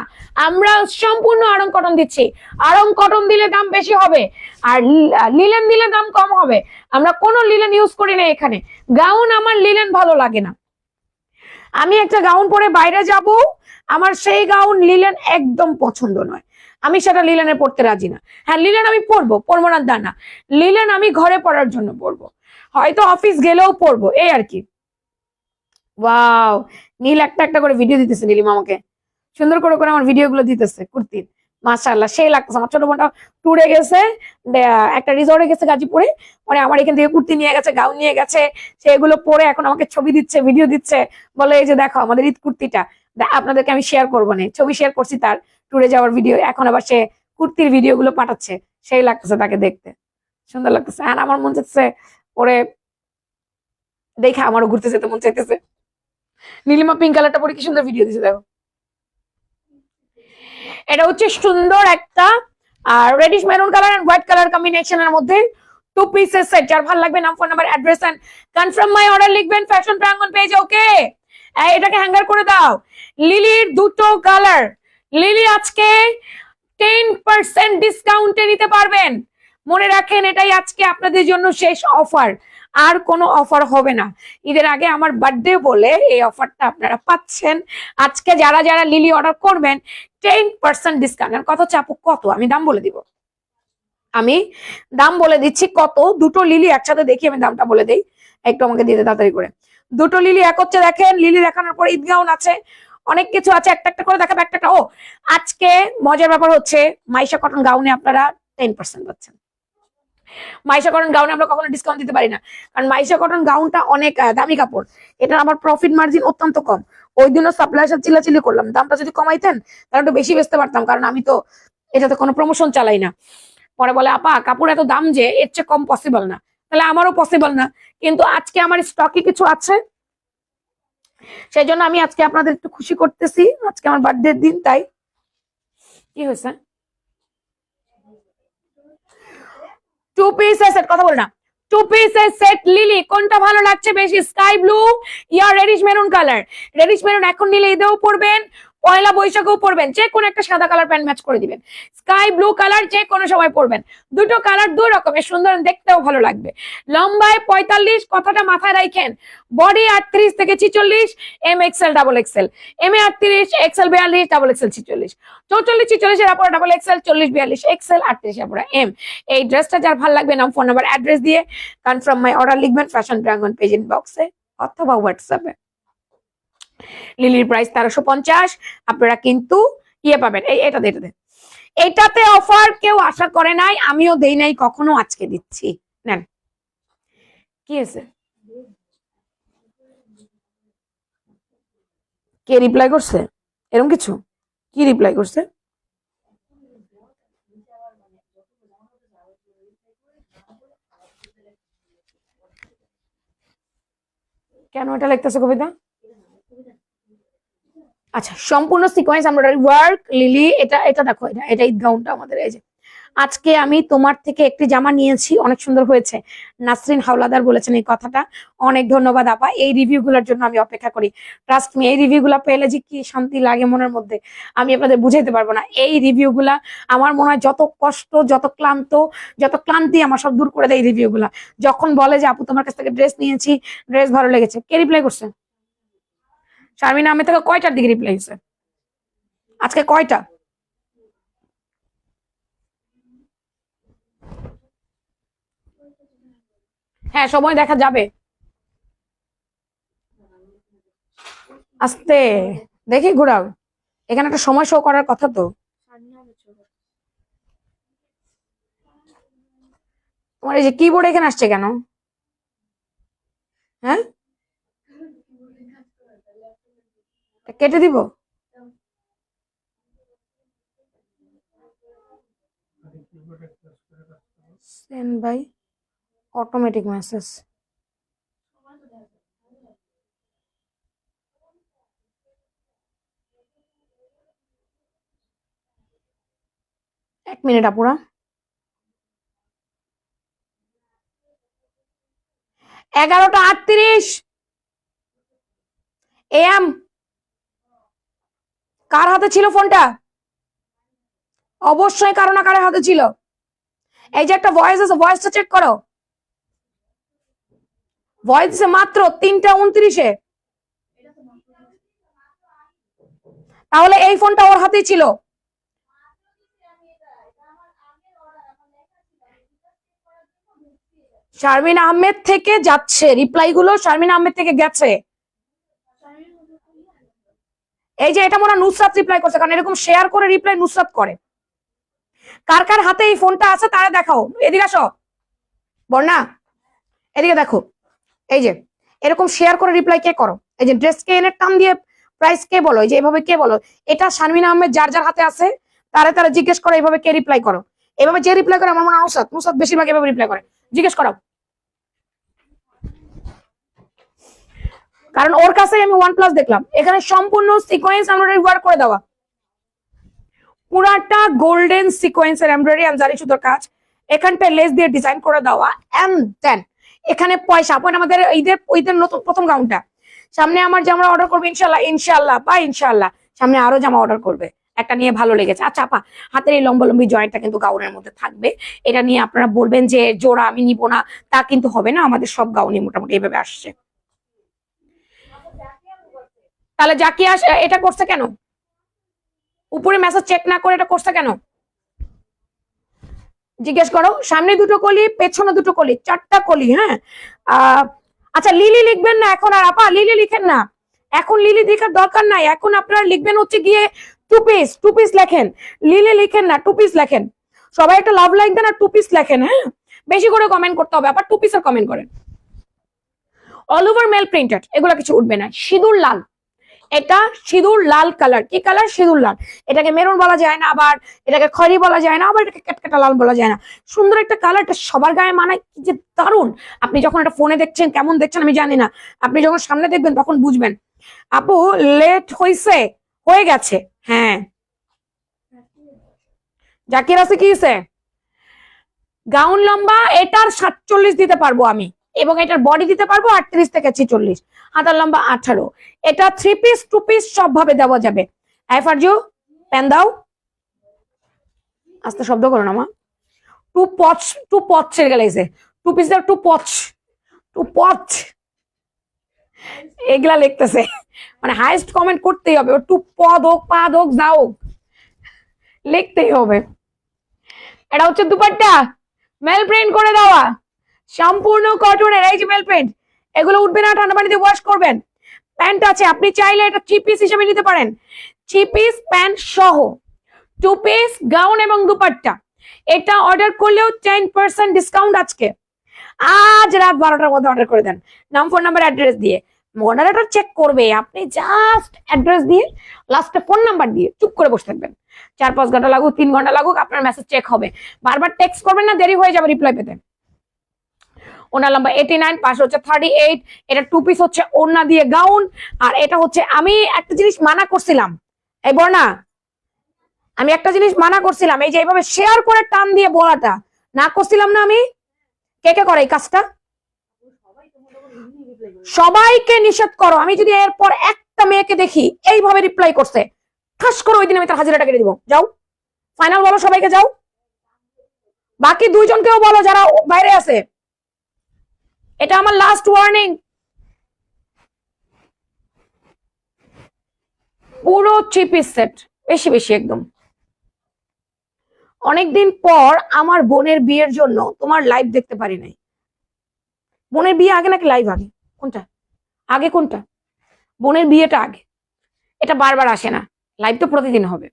আমরা সম্পূর্ণ আড়ং কটন দিচ্ছি। আড়ং কটন দিলে দাম বেশি হবে, আর লিলেন দিলে দাম কম হবে। আমরা কোনো লিলেন ইউজ করি না এখানে। গাউন আমার লিলেন ভালো লাগে না, আমি একটা গাউন পরে বাইরে যাব, আমার সেই গাউন লিলেন একদম পছন্দ নয়, আমি সেটা লিলেনে পড়তে রাজি না। হ্যাঁ লিলেন আমি পরবো, পরবো না তা না, লিলেন আমি ঘরে পরার জন্য পরবো, হয়তো অফিস গেলেও পরবো, এই আর কি। ওয়াও, নীল একটা একটা করে ভিডিও দিতেছে নীলিমা আমাকে, সুন্দর করে করে আমার ভিডিও গুলো দিতেছে কুর্তির। মাশাআল্লাহ সেই লাগতেছে। আমার ছোট বোনটা ট্যুরে গেছে, একটা রিসর্টে গেছে গাজীপুরে, মানে আমার এখান থেকে কুর্তি নিয়ে গেছে, গাউন নিয়ে গেছে, সেগুলো পরে এখন আমাকে ছবি দিচ্ছে, ভিডিও দিচ্ছে, বলে এই যে দেখো আমাদের ঈদ কুর্তিটা, আপনাদেরকে আমি শেয়ার করবো না, ছবি শেয়ার করছি তার ট্যুরে যাওয়ার ভিডিও, এখন আবার সে কুর্তির ভিডিও গুলো পাঠাচ্ছে, সেই লাগতেছে তাকে দেখতে, সুন্দর লাগতেছে। আর আমার মন চাইতেছে ওরে দেখে আমারও ঘুরতে যেতে মন চাইতেছে। নীলিমা পিঙ্ক কালারটা পরে কি সুন্দর ভিডিও দিচ্ছে দেখো। এটা হচ্ছে সুন্দর একটা reddish maroon colour and white colour কম্বিনেশনের মধ্যে টু পিসের সেট। যার ভালো লাগবে নাম, phone number, address and confirm my order লিখবেন ফ্যাশন প্রাঙ্গন পেজে। ওকে এটাকে হ্যাঙ্গার করে দাও। লিলির দুটো কালার, লিলি আজকে 10% ডিসকাউন্টে নিতে পারবেন। মনে রাখেন এটাই আজকে আপনাদের জন্য শেষ অফার, আর কোনো অফার হবে না। ঈদের আগে আমার বার্থডে বলে এই অফারটা আপনারা পাচ্ছেন। আজকে যারা যারা লিলি অর্ডার করবেন 10% ডিসকাউন্ট। কত চাপু কত আমি দাম বলে দিব, আমি দাম বলে দিচ্ছি কত। দুটো লিলি একসাথে দেখি আমি দামটা বলে দিই, একটু আমাকে দিতে তাড়াতাড়ি করে। দুটো লিলি এক হচ্ছে, দেখেন লিলি দেখানোর পর ঈদ গাউন আছে, অনেক কিছু আছে, একটা একটা করে দেখাবো একটা একটা। ও আজকে মজার ব্যাপার হচ্ছে মাইশা কটন গাউনে আপনারা 10% পাচ্ছেন। মাইশা কটন গাউনে আমরা কখনো ডিসকাউন্ট দিতে পারি না, কারণ মাইশা কটন গাউনটা অনেক দামি কাপড়, এটা আমার প্রফিট মার্জিন অত্যন্ত কম। ওই দিনও সাপ্লাইয়ের সাথে চিল্লাচিল্লি করলাম, দামটা যদি কমাইতেন তাহলে একটু বেশি বেচতে পারতাম, কারণ আমি তো এটাতে কোনো প্রমোশন চালাই না। পরে বলে আপা কাপড় এত দাম যে এর চেয়ে কম পসিবল না, তাহলে আমারও পসিবল না, কিন্তু আজকে আমার স্টকে কিছু আছে, সেই জন্য আমি আজকে আপনাদের একটু খুশি করতেছি, আজকে আমার বার্থডে দিন, তাই। কি হয়েছে? টু পিসের সেট, কথা বল না। টু পিসের সেট লিলি কোনটা ভালো লাগছে বেশি, স্কাই ব্লু ইয়া reddish maroon colour? Reddish maroon এখন নিলে ঈদেও পরবেন, পয়লা বৈশাখেও পরবেন, যে কোনো একটা সাদা কালার প্যান্ট ম্যাচ করে দিবেন। স্কাই ব্লু কালার যে কোনো সময় পরবেন, দুটো কালার দুই রকমের সুন্দর, দেখতেও ভালো লাগবে। লম্বায় 45, কথাটা মাথায় রাখেন। বডি 38 থেকে 46, M XL double XL, M এ 38, এক্সেল 42, ডাবল এক্সেল 46, 44 46 এর আপনারা ডাবল এক্সেল, 40 42 এক্সেল, 38 আপনারা এম। এই ড্রেসটা যার ভালো লাগবে নাম, ফোন নাম্বার, অ্যাড্রেস দিয়ে কনফার্ম মাই অর্ডার লিখবেন ফ্যাশন প্রাঙ্গন পেজ ইনবক্সে অথবা হোয়াটসঅ্যাপে। লিলির প্রাইস 1350, আপনারা কিন্তু ইয়ে পাবেন, এই এটাতে এটাতে এটাতে অফার কেউ আশা করে নাই, আমিও দেই নাই কখনো, আজকে দিচ্ছি, নেন। কি হয়েছে? কে রিপ্লাই করছে এরকম কিছু? কি রিপ্লাই করছে? কেন এটা লিখতেছে কবিতা? আচ্ছা সম্পূর্ণ সিকোয়েন্স এমব্রয়ডারি ওয়ার্ক লিলি, এটা এটা দেখো, এটা এটা ঈদ গাউনটা আমাদের। এই যে আজকে আমি তোমার থেকে একটি জামা নিয়েছি, অনেক সুন্দর হয়েছে, নাসরিন হাওলাদার বলেছেন এই কথাটা, অনেক ধন্যবাদ আপা। এই রিভিউ গুলোর জন্য আমি অপেক্ষা করি, ট্রাস্ট মি, এই রিভিউ গুলা পেলে যে কি শান্তি লাগে মনের মধ্যে আমি আপনাদের বুঝাইতে পারবো না। এই রিভিউ গুলা আমার মনে হয় যত কষ্ট, যত ক্লান্তি আমার সব দূর করে দেয় এই রিভিউ গুলা। যখন বলে যে আপু তোমার কাছ থেকে ড্রেস নিয়েছি, ড্রেস ভালো লেগেছে, কে রিপ্লাই করছে? শারমিনা আহমেদ থেকে কয়টার দিকে রিপ্লাই হয়েছে আজকে, কয়টা? হ্যাঁ সময় দেখা যাবে। আস্তে দেখি ঘুরাও, এখানে একটা সময় শো করার কথা তো। তোমার এই যে কিবোর্ড এখানে আসছে কেন? হ্যাঁ কেটে দিব। Send by automatic message. এক মিনিট আপুরা। 11:38 AM। কার হাতে ছিল ফোনটা? অবশ্যই কারো না কারো হাতে ছিল। এই যে একটা ভয়েস আছে, ভয়েসটা চেক করো। ভয়েস দিছে মাত্র 3:29-এ। তাহলে এই ফোনটা ওর হাতেই ছিল। শারমিন আহমেদ থেকে যাচ্ছে রিপ্লাই গুলো, শারমিন আহমেদ থেকে গেছে। এই যে এটা মনে হয় নুসরাত রিপ্লাই করছে, কারণ এরকম শেয়ার করে রিপ্লাই নুসরাত করে। কার কার হাতে এই ফোনটা আছে তারা দেখাও, এদিকে আসো বর্ণা, এদিকে দেখো। এই যে এরকম শেয়ার করে রিপ্লাই কে করো? এই যে ড্রেস কে এনে টান দিয়ে প্রাইস কে বলো, এই যে এভাবে কে বলো? এটা শারমিন আহমেদ যার যার হাতে আছে তারা তারা জিজ্ঞেস করো এইভাবে কে রিপ্লাই করো। এভাবে যে রিপ্লাই করে আমার মনে হয় নুসরাত, নুসরাত বেশিরভাগ এভাবে রিপ্লাই করে। জিজ্ঞেস করো, কারণ ওর কাছে আমি OnePlus দেখলাম। এখানে সম্পূর্ণ সিকোয়েন্স আমরা ওয়ার্ক করে দেওয়া, পুরাটা গোল্ডেন সিকোয়েন্সের এমব্রয়ডারি আর জারি সুতোর কাজ, এখানটা লেস দিয়ে ডিজাইন করে দেওয়া। এন্ড দেন এখানে পয়সা পয়েন্ট আমাদের ঈদের ঈদের নতুন প্রথম গাউনটা। সামনে আমার জামা অর্ডার করবে ইনশাল্লাহ, ইনশাল্লাহ বা ইনশাল্লাহ সামনে আরো জামা অর্ডার করবে। একটা নিয়ে ভালো লেগেছে। আচ্ছা আপা, হাতের এই লম্বলম্বী জয়েন্টটা কিন্তু গাউনের মধ্যে থাকবে। এটা নিয়ে আপনারা বলবেন যে জোড়া আমি নিব না, তা কিন্তু হবে না। আমাদের সব গাউনই মোটামুটি এভাবে আসছে। তাহলে জাকিয়া এটা করছে কেন? উপরে মেসেজ চেক না করে এটা করছে কেন? জিজ্ঞেস করো। সামনে দুটো কলি, পেছনে দুটো কলি, 4টা কলি। হ্যাঁ আচ্ছা লিলি লিখবেন না এখন আর আপা, লিলি লিখেন না এখন, লিলি লেখার দরকার নাই এখন। আপনারা লিখবেন হচ্ছে গিয়ে টু পিস লেখেন, লিলি লিখেন না, টু পিস লেখেন। সবাই একটা লাভ লাইক দেন আর টু পিস লেখেন। হ্যাঁ বেশি করে কমেন্ট করতে হবে, আবার টু পিসের কমেন্ট করেন। অল ওভার মেল প্রিন্টেড, এগুলো কিছু উঠবে না। সিঁদুর লাল, এটা সিঁদুর লাল কালার। কি কালার? সিঁদুর লাল। এটাকে মেরুন বলা যায় না, আবার এটাকে খয়েরি বলা যায় না, আবার এটাকে ক্যাটকাটা লাল বলা যায় না। সুন্দর একটা কালার, এটা সবার গায়ে মানায়, কি যে দারুণ। আপনি যখন এটা ফোনে দেখছেন কেমন দেখছেন আমি জানি না, আপনি যখন সামনে দেখবেন তখন বুঝবেন। আপু লেট হয়েছে, হয়ে গেছে। হ্যাঁ জাকির আছে কি হয়েছে? গাউন লম্বা এটার 47 দিতে পারবো আমি, এবং এটার বডি দিতে পারবো 38 থেকে 46, হাতার লম্বা 18। এটা 3 পিস 2 পিস সব ভাবে দেওয়া যাবে। আইফারজু পেন দাও, আস্তে শব্দ করো না মা। টু পচ ছেড়ে গেছে, 2 পিস দাও, টু পচ এগুলা লিখতেছে, মানে হাইস্ট কমেন্ট করতেই হবে। টু পদ হোক পাদ হোক যাও, লিখতেই হবে। এটা হচ্ছে দুপাট্টা, মেল প্রিন্ট করে দেওয়া, সম্পূর্ণ কটনের। এই যে মেল প্রিন্ট, এগুলো উঠবে না, ঠান্ডা পানিতে ওয়াশ করবেন। প্যান্ট আছে, আপনি চাইলে এটা 3 পিস হিসেবে নিতে পারেন, 3 পিস প্যান্ট সহ 2 পিস গাউন এবং দুপাট্টা। এটা অর্ডার করলেও 10% ডিসকাউন্ট আজকে, আজ রাত 12টার মধ্যে অর্ডার করে দেন। নাম, ফোন নাম্বার, অ্যাড্রেস দিয়ে। মডারেটর চেক করবে, আপনি জাস্ট অ্যাড্রেস দিয়ে লাস্টে ফোন নাম্বার দিয়ে চুপ করে বসে থাকবেন। 4-5 ঘন্টা লাগুক, 3 ঘন্টা লাগুক, আপনার মেসেজ চেক হবে। বারবার টেক্সট করবেন না, দেরি হয়ে যাবে রিপ্লাই পেতে। ওনার লম্বা 89, পাশে হচ্ছে 38। এটা 2 পিস হচ্ছে ওড়না দিয়ে গাউন। আর এটা হচ্ছে, আমি একটা জিনিস মানা করছিলাম, এই বর্ণা আমি একটা জিনিস মানা করছিলাম, এই যে এইভাবে শেয়ার করে টান দিয়ে বলাটা না করছিলাম না আমি? কে কে করে এই কাজটা? সবাইকে নিষেধ করো। আমি যদি এরপর একটা মেয়েকে দেখি এইভাবে রিপ্লাই করছে, ঠাস করে ওই দিন আমি তার হাজিরাটা কেটে দিব। যাও ফাইনাল বলো সবাইকে, যাও। বাকি 2 জনকেও বলো যারা বাইরে আছে, এটা আমার লাস্ট ওয়ার্নিং। পুরো 3 পিস সেট, বেশি বেশি একদম। অনেকদিন পর আমার বোনের বিয়ের জন্য তোমার লাইভ দেখতে পারি নাই, বোনের বিয়ে আগে নাকি লাইভ আগে? কোনটা আগে? কোনটা? বোনের বিয়েটা আগে। এটা বারবার আসে না, লাইভ তো প্রতিদিন হবে।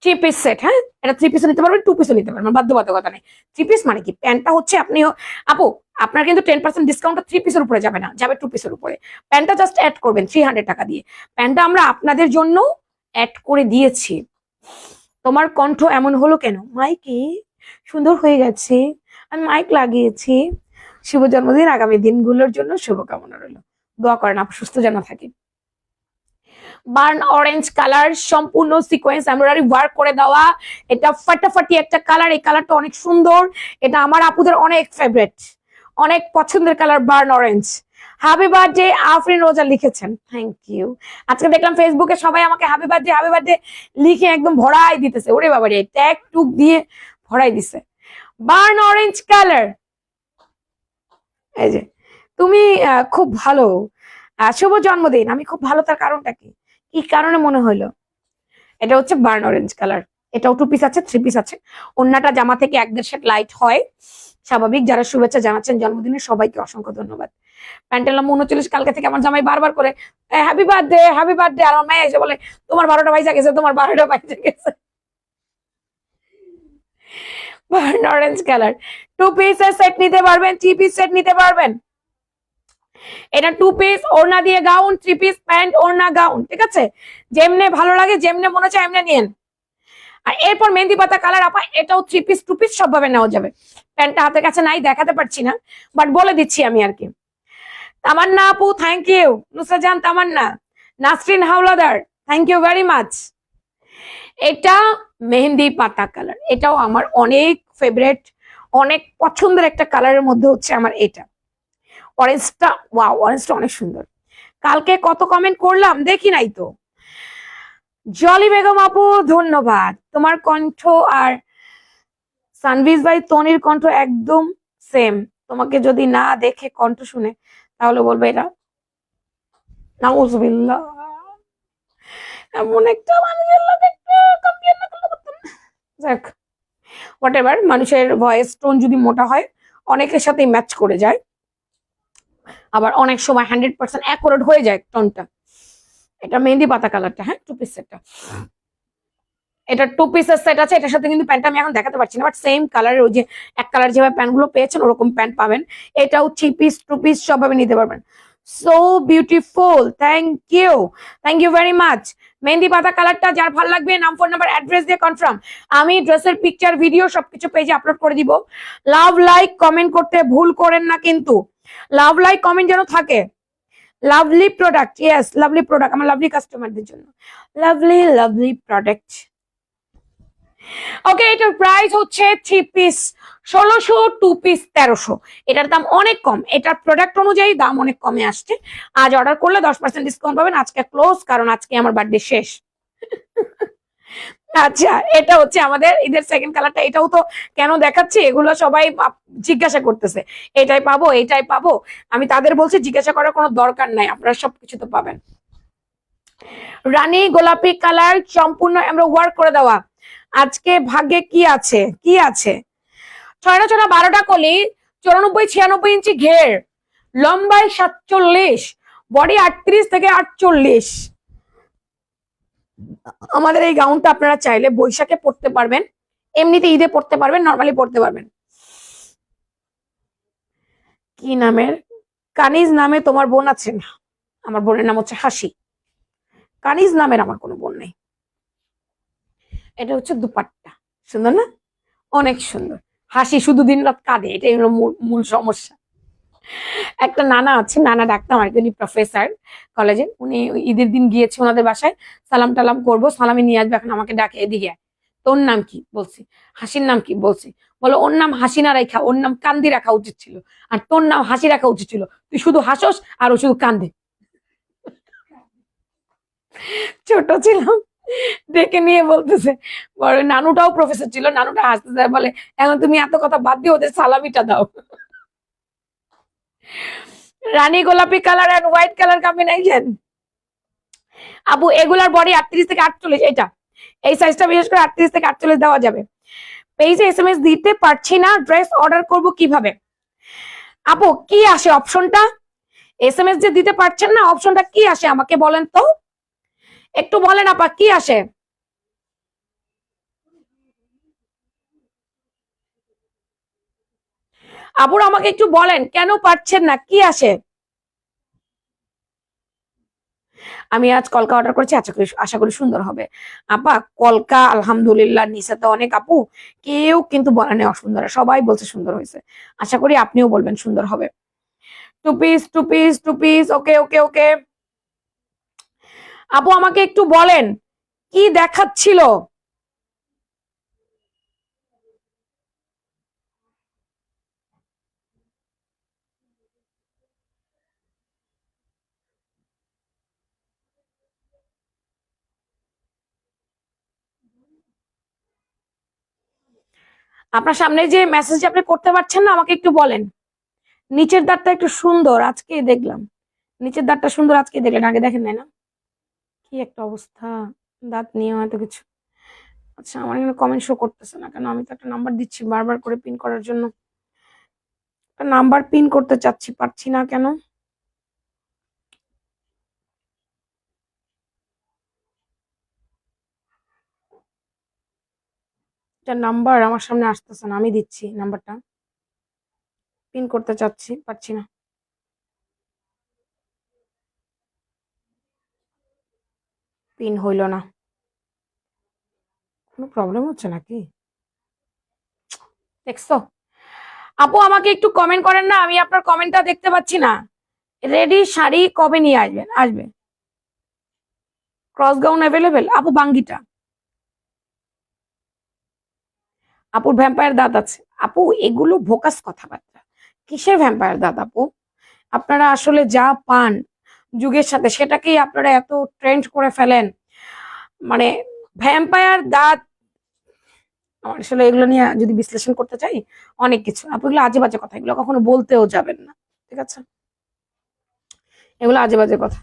3 পিস সেট, হ্যাঁ, এটা 3 পিসও নিতে পারবেন, 2 পিসও নিতে পারবেন, বাধ্যবাধকতা নেই। 3 পিস মানে কি, প্যান্টটা হচ্ছে আপনি আপু আপনার কিন্তু 10% ডিসকাউন্টটা 3 পিসের উপরে যাবে না, যাবে 2 পিসের উপরে। প্যান্টটা জাস্ট অ্যাড করবেন 300 টাকা দিয়ে। প্যান্টটা আমরা আপনাদের জন্য অ্যাড করে দিয়েছি। তোমার কণ্ঠ এমন হলো কেন? মাইকে সুন্দর হয়ে গেছে, আমি মাইক লাগিয়েছি। শুভ জন্মদিন, আগামী দিনগুলোর জন্য শুভকামনা রইল। দোয়া করেন আপু সুস্থ যেন থাকে। বার্ন অরেঞ্জ কালার, সম্পূর্ণ সিকোয়েন্স এমব্রয়ডারি ওয়ার্ক করে দেওয়া, এটা ফাটাফাটি একটা কালার। এই কালারটা অনেক সুন্দর, এটা আমার আপুদের অনেক ফেভারিট, অনেক পছন্দের colour burn orange. Happy birthday Afrin রোজা লিখেছেন, থ্যাংক ইউ। আজকে দেখলাম ফেসবুকে সবাই আমাকে হ্যাপি বার্থডে লিখে একদম ভরাই দিতেছে, ওরে বাবা রে, ট্যাগ টুক দিয়ে ভরাই দিছে। বার্ন অরেঞ্জ কালার, এই যে তুমি খুব ভালো, শুভ জন্মদিন। আমি খুব ভালো, তার কারণটা কি, কি কারণে মনে হইলো? এটা হচ্ছে বার্ন অরেঞ্জ কালার, এটাও 2 পিস আছে, 3 পিস আছে। অন্যটা জামা থেকে 1.5 শেড লাইট হয়, স্বাভাবিক। যারা শুভেচ্ছা জানাচ্ছেন জন্মদিনে সবাইকে অসংখ্য ধন্যবাদ। প্যান্টেলাম 39, কালকে থেকে আমার জামাই বারবার করে হ্যাপি বার্থডে হ্যাপি বার্থডে, আর আমার মেয়ে এসে বলে তোমার 12টা বাইজা গেছে, তোমার 12টা বাইজা গেছে। বার্ন অরেঞ্জ কালার, 2 পিসের সেট নিতে পারবেন, 3 পিস সেট নিতে পারবেন। এটা 2 পিস ওড়না দিয়ে গাউন, 3 পিস প্যান্ট ওড়না গাউন, ঠিক আছে? যেমনে ভালো লাগে, যেমনে মনে চায় এমনে নিয়েন। আর এরপর মেহেন্দি পাতা কালার আপা, এটাও 3 পিস 2 পিস সবভাবে নেওয়া যাবে। প্যান্টটা হাতের কাছে নাই, দেখাতে পারছি না, বাট বলে দিচ্ছি আমি আর কি। তামান্না আপু thank you, Nusrat Jan Tamanna, Nasrin Howlader thank you very much. এটা মেহেন্দি পাতা কালার, এটাও আমার অনেক ফেভারিট, অনেক পছন্দের একটা কালারের মধ্যে হচ্ছে আমার এটা। অরেঞ্জটা, ওয়াও, অরেঞ্জটা অনেক সুন্দর। কালকে কত কমেন্ট করলাম দেখি নাই তো। জলি বেগম আপু ধন্যবাদ, তোমার কণ্ঠ আর সানভিজ ভাই তনির কণ্ঠ একদম সেম। তোমাকে যদি না দেখে কণ্ঠ শুনে তাহলে বলবে এটা নাউজুবিল্লাহ, এমন একটা মানুষের দেখতে কম্পেয়ার না করলে পারতাম না। যাক, হোয়াটএভার, মানুষের ভয়েস টোন যদি মোটা হয় অনেকের সাথেই ম্যাচ করে যায়, আবার অনেক সময় 100% অ্যাকুরেট হয়ে যায় টোনটা। এটা মেহেন্দি পাতা কালারটা, হ্যাঁ, 2 পিস সেটটা। এটা 2 পিসের সেট আছে, এটার সাথে কিন্তু প্যান্টটা আমি এখন দেখাতে পারছি না, বাট সেম কালারের ওই যে এক কালার যেভাবে প্যান্ট গুলো পেয়েছেন ওরকম প্যান্ট পাবেন। এটাও 3 পিস 2 পিস সবভাবে নিতে পারবেন। So beautiful, thank you very much. Mehendi পাতা কালারটা যার ভালো লাগবে নাম, ফোন নাম্বার, অ্যাড্রেস দিয়ে কনফার্ম। আমি ড্রেসের পিকচার ভিডিও সবকিছু পেজে আপলোড করে দিব। লাভ লাইক কমেন্ট করতে ভুল করেন না কিন্তু, লাভ লাইক কমেন্ট যেন থাকে। Lovely product, yes lovely product, আমার লাভলি কাস্টমারদের জন্য লাভলি প্রোডাক্ট। ওকে, এটার প্রাইস হচ্ছে 3 পিস 1600, 2 পিস 1300। এটার দাম অনেক কম, এটার প্রোডাক্ট অনুযায়ী দাম অনেক কমে আসছে। আজ অর্ডার করলে 10% ডিসকাউন্ট পাবেন। আজকে ক্লোজ, কারণ আজকে আমার বার্থডে শেষ। আচ্ছা, এটা হচ্ছে আমাদের ঈদের সেকেন্ড কালারটা। এটাও তো কেন দেখাচ্ছি, এগুলো সবাই জিজ্ঞাসা করতেছে এটাই পাবো এটাই পাবো। আমি তাদের বলছি জিজ্ঞাসা করার কোনো দরকার নাই, আপনারা সবকিছু তো পাবেন। রানী গোলাপি কালার, সম্পূর্ণ আমরা ওয়ার্ক করে দেওয়া। আজকে ভাগ্যে কি আছে, কি আছে? 6টা 6টা 12টা কলি, 94-96 ইঞ্চি ঘের, লম্বায় 47, বডি 38 থেকে 48। আমাদের এই গাউনটা আপনারা চাইলে বৈশাখে পরতে পারবেন, এমনিতে ঈদে পরতে পারবেন, নর্মালি পরতে পারবেন। কি নামের? কানিজ নামে তোমার বোন আছে? না, আমার বোনের নাম হচ্ছে হাসি। কানিজ নামের আমার কোনো বোন নেই। এটা হচ্ছে দুপাট্টা, সুন্দর না? অনেক সুন্দর। হাসি শুধু দিন রাত কাঁদে, এটাই হলো মূল সমস্যা। একটা নানা আছে, নানা ডাকতাম আর কি, উনি প্রফেসর কলেজে। উনি ঈদের দিন গিয়েছে ওনাদের বাসায়, সালাম টালাম করবো, সালামি নিয়ে আসবে। এখন আমাকে ডাকে, এদিকে তোর নাম কি? বলছি হাসির নাম কি? বলছি, বলো ওর নাম হাসি না রাখা, ওর নাম কান্দি রাখা উচিত ছিল, আর তোর নাম হাসি রাখা উচিত ছিল। তুই শুধু হাসোস আর ও শুধু কান্দে। ছোট ছিলাম, ডেকে নিয়ে বলতেছে, বড় নানুটাও প্রফেসর ছিল, নানুটা হাসতে যায়, বলে এখন তুমি এত কথা বাদ দিয়ে ওদের সালামিটা দাও। রানী গোলাপি colour and white colour combination. আপু এগুলার বডি 38 থেকে 48, এটা এই সাইজটা বিশেষ করে 38 থেকে 48 দেওয়া যাবে। পেজে এসএমএস দিতে পারছি না, ড্রেস অর্ডার করব কিভাবে? আপু কি আসে অপশনটা? এসএমএস যে দিতে পারছেন না, অপশনটা কি আসে আমাকে বলেন তো, একটু বলেন আপা কি আসে? আপুর আমাকে একটু বলেন কেন পারছেন না, কি আসে? আমি আজ কলকা অর্ডার করেছি, আশা করি সুন্দর হবে। আপা কলকা আলহামদুলিল্লাহ নিচে তো অনেক আপু, কেউ কিন্তু বলেনি অসুন্দর, সবাই বলছে সুন্দর হয়েছে। আশা করি আপনিও বলবেন সুন্দর হবে। Two piece two piece two piece, okay okay okay. আপু আমাকে একটু বলেন কি দেখাচ্ছিল? আপনার সামনে যে মেসেজ আপনি করতে পারছেন না, আমাকে একটু বলেন। নিচের দাঁতটা একটু সুন্দর আজকে দেখলাম, নিচের দাঁতটা সুন্দর আজকে দেখলেন, আগে দেখেন নাই না? কি একটা অবস্থা দাঁত নিয়ে হয়তো কিছু। আচ্ছা আমার এখানে কমেন্ট শো করতেছে না কেন? আমি তো একটা নাম্বার দিচ্ছি বারবার করে পিন করার জন্য, একটা নাম্বার পিন করতে চাচ্ছি, পারছি না কেন? একটা নাম্বার আমার সামনে আসতেছে না, আমি দিচ্ছি নাম্বারটা, পিন করতে চাচ্ছি, পারছি না। পিন হইল না, কোনো প্রবলেম হচ্ছে নাকি? দেখছো? আপু আমাকে একটু কমেন্ট করেন না, আমি আপনার কমেন্টটা দেখতে পাচ্ছি না। রেডি শাড়ি কবে নিয়ে আসবেন? আসবে। ক্রস গাউন অ্যাভেলেবেল আপু, বাঙ্গিটা। আপুর ভ্যাম্পায়ার দাঁত আছে আপু, এগুলো ভোকাস কথাবার্তা। কিসের ভ্যাম্পায়ার দাঁত আপু? আপনারা আসলে যা পান যুগের সাথে সেটাকেই আপনারা এত ট্রেন্ড করে ফেলেন, মানে ভ্যাম্পায়ার দাঁত। আমার আসলে এগুলো নিয়ে যদি বিশ্লেষণ করতে চাই অনেক কিছু, আপু এগুলো আজে বাজে কথা, এগুলো কখনো বলতেও যাবেন না, ঠিক আছে? এগুলো আজে বাজে কথা।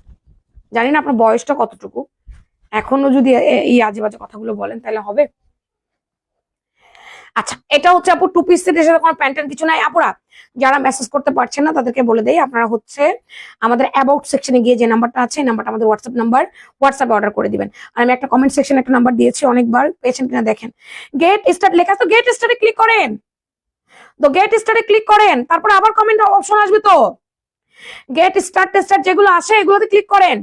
জানি না আপনার বয়সটা কতটুকু, এখনো যদি এই আজে বাজে কথাগুলো বলেন তাহলে হবে? আচ্ছা এটা হচ্ছে আপু টু পিস সেটের সাথে কোনো প্যান্টের কিছু নাই। আপুরা যারা মেসেজ করতে পারছেন না তাদেরকে বলে দেই, আপনারা হচ্ছে আমাদের অ্যাবাউট সেকশনে গিয়ে যে নাম্বারটা আছে, এই নাম্বারটা আমাদের হোয়াটসঅ্যাপ নাম্বার, হোয়াটসঅ্যাপে অর্ডার করে দিবেন। আর আমি একটা কমেন্ট সেকশনে একটা নাম্বার দিয়েছি, অনেকবার পেয়েছেন কিনা দেখেন। গেট স্টার্ট লেখা আছে, তো গেট স্টার্টে ক্লিক করেন, তো গেট স্টার্টে ক্লিক করেন, তারপরে আবার কমেন্ট অপশন আসবে, তো গেট স্টার্ট টেস্টার যেগুলো আসে এগুলোতে ক্লিক করেন,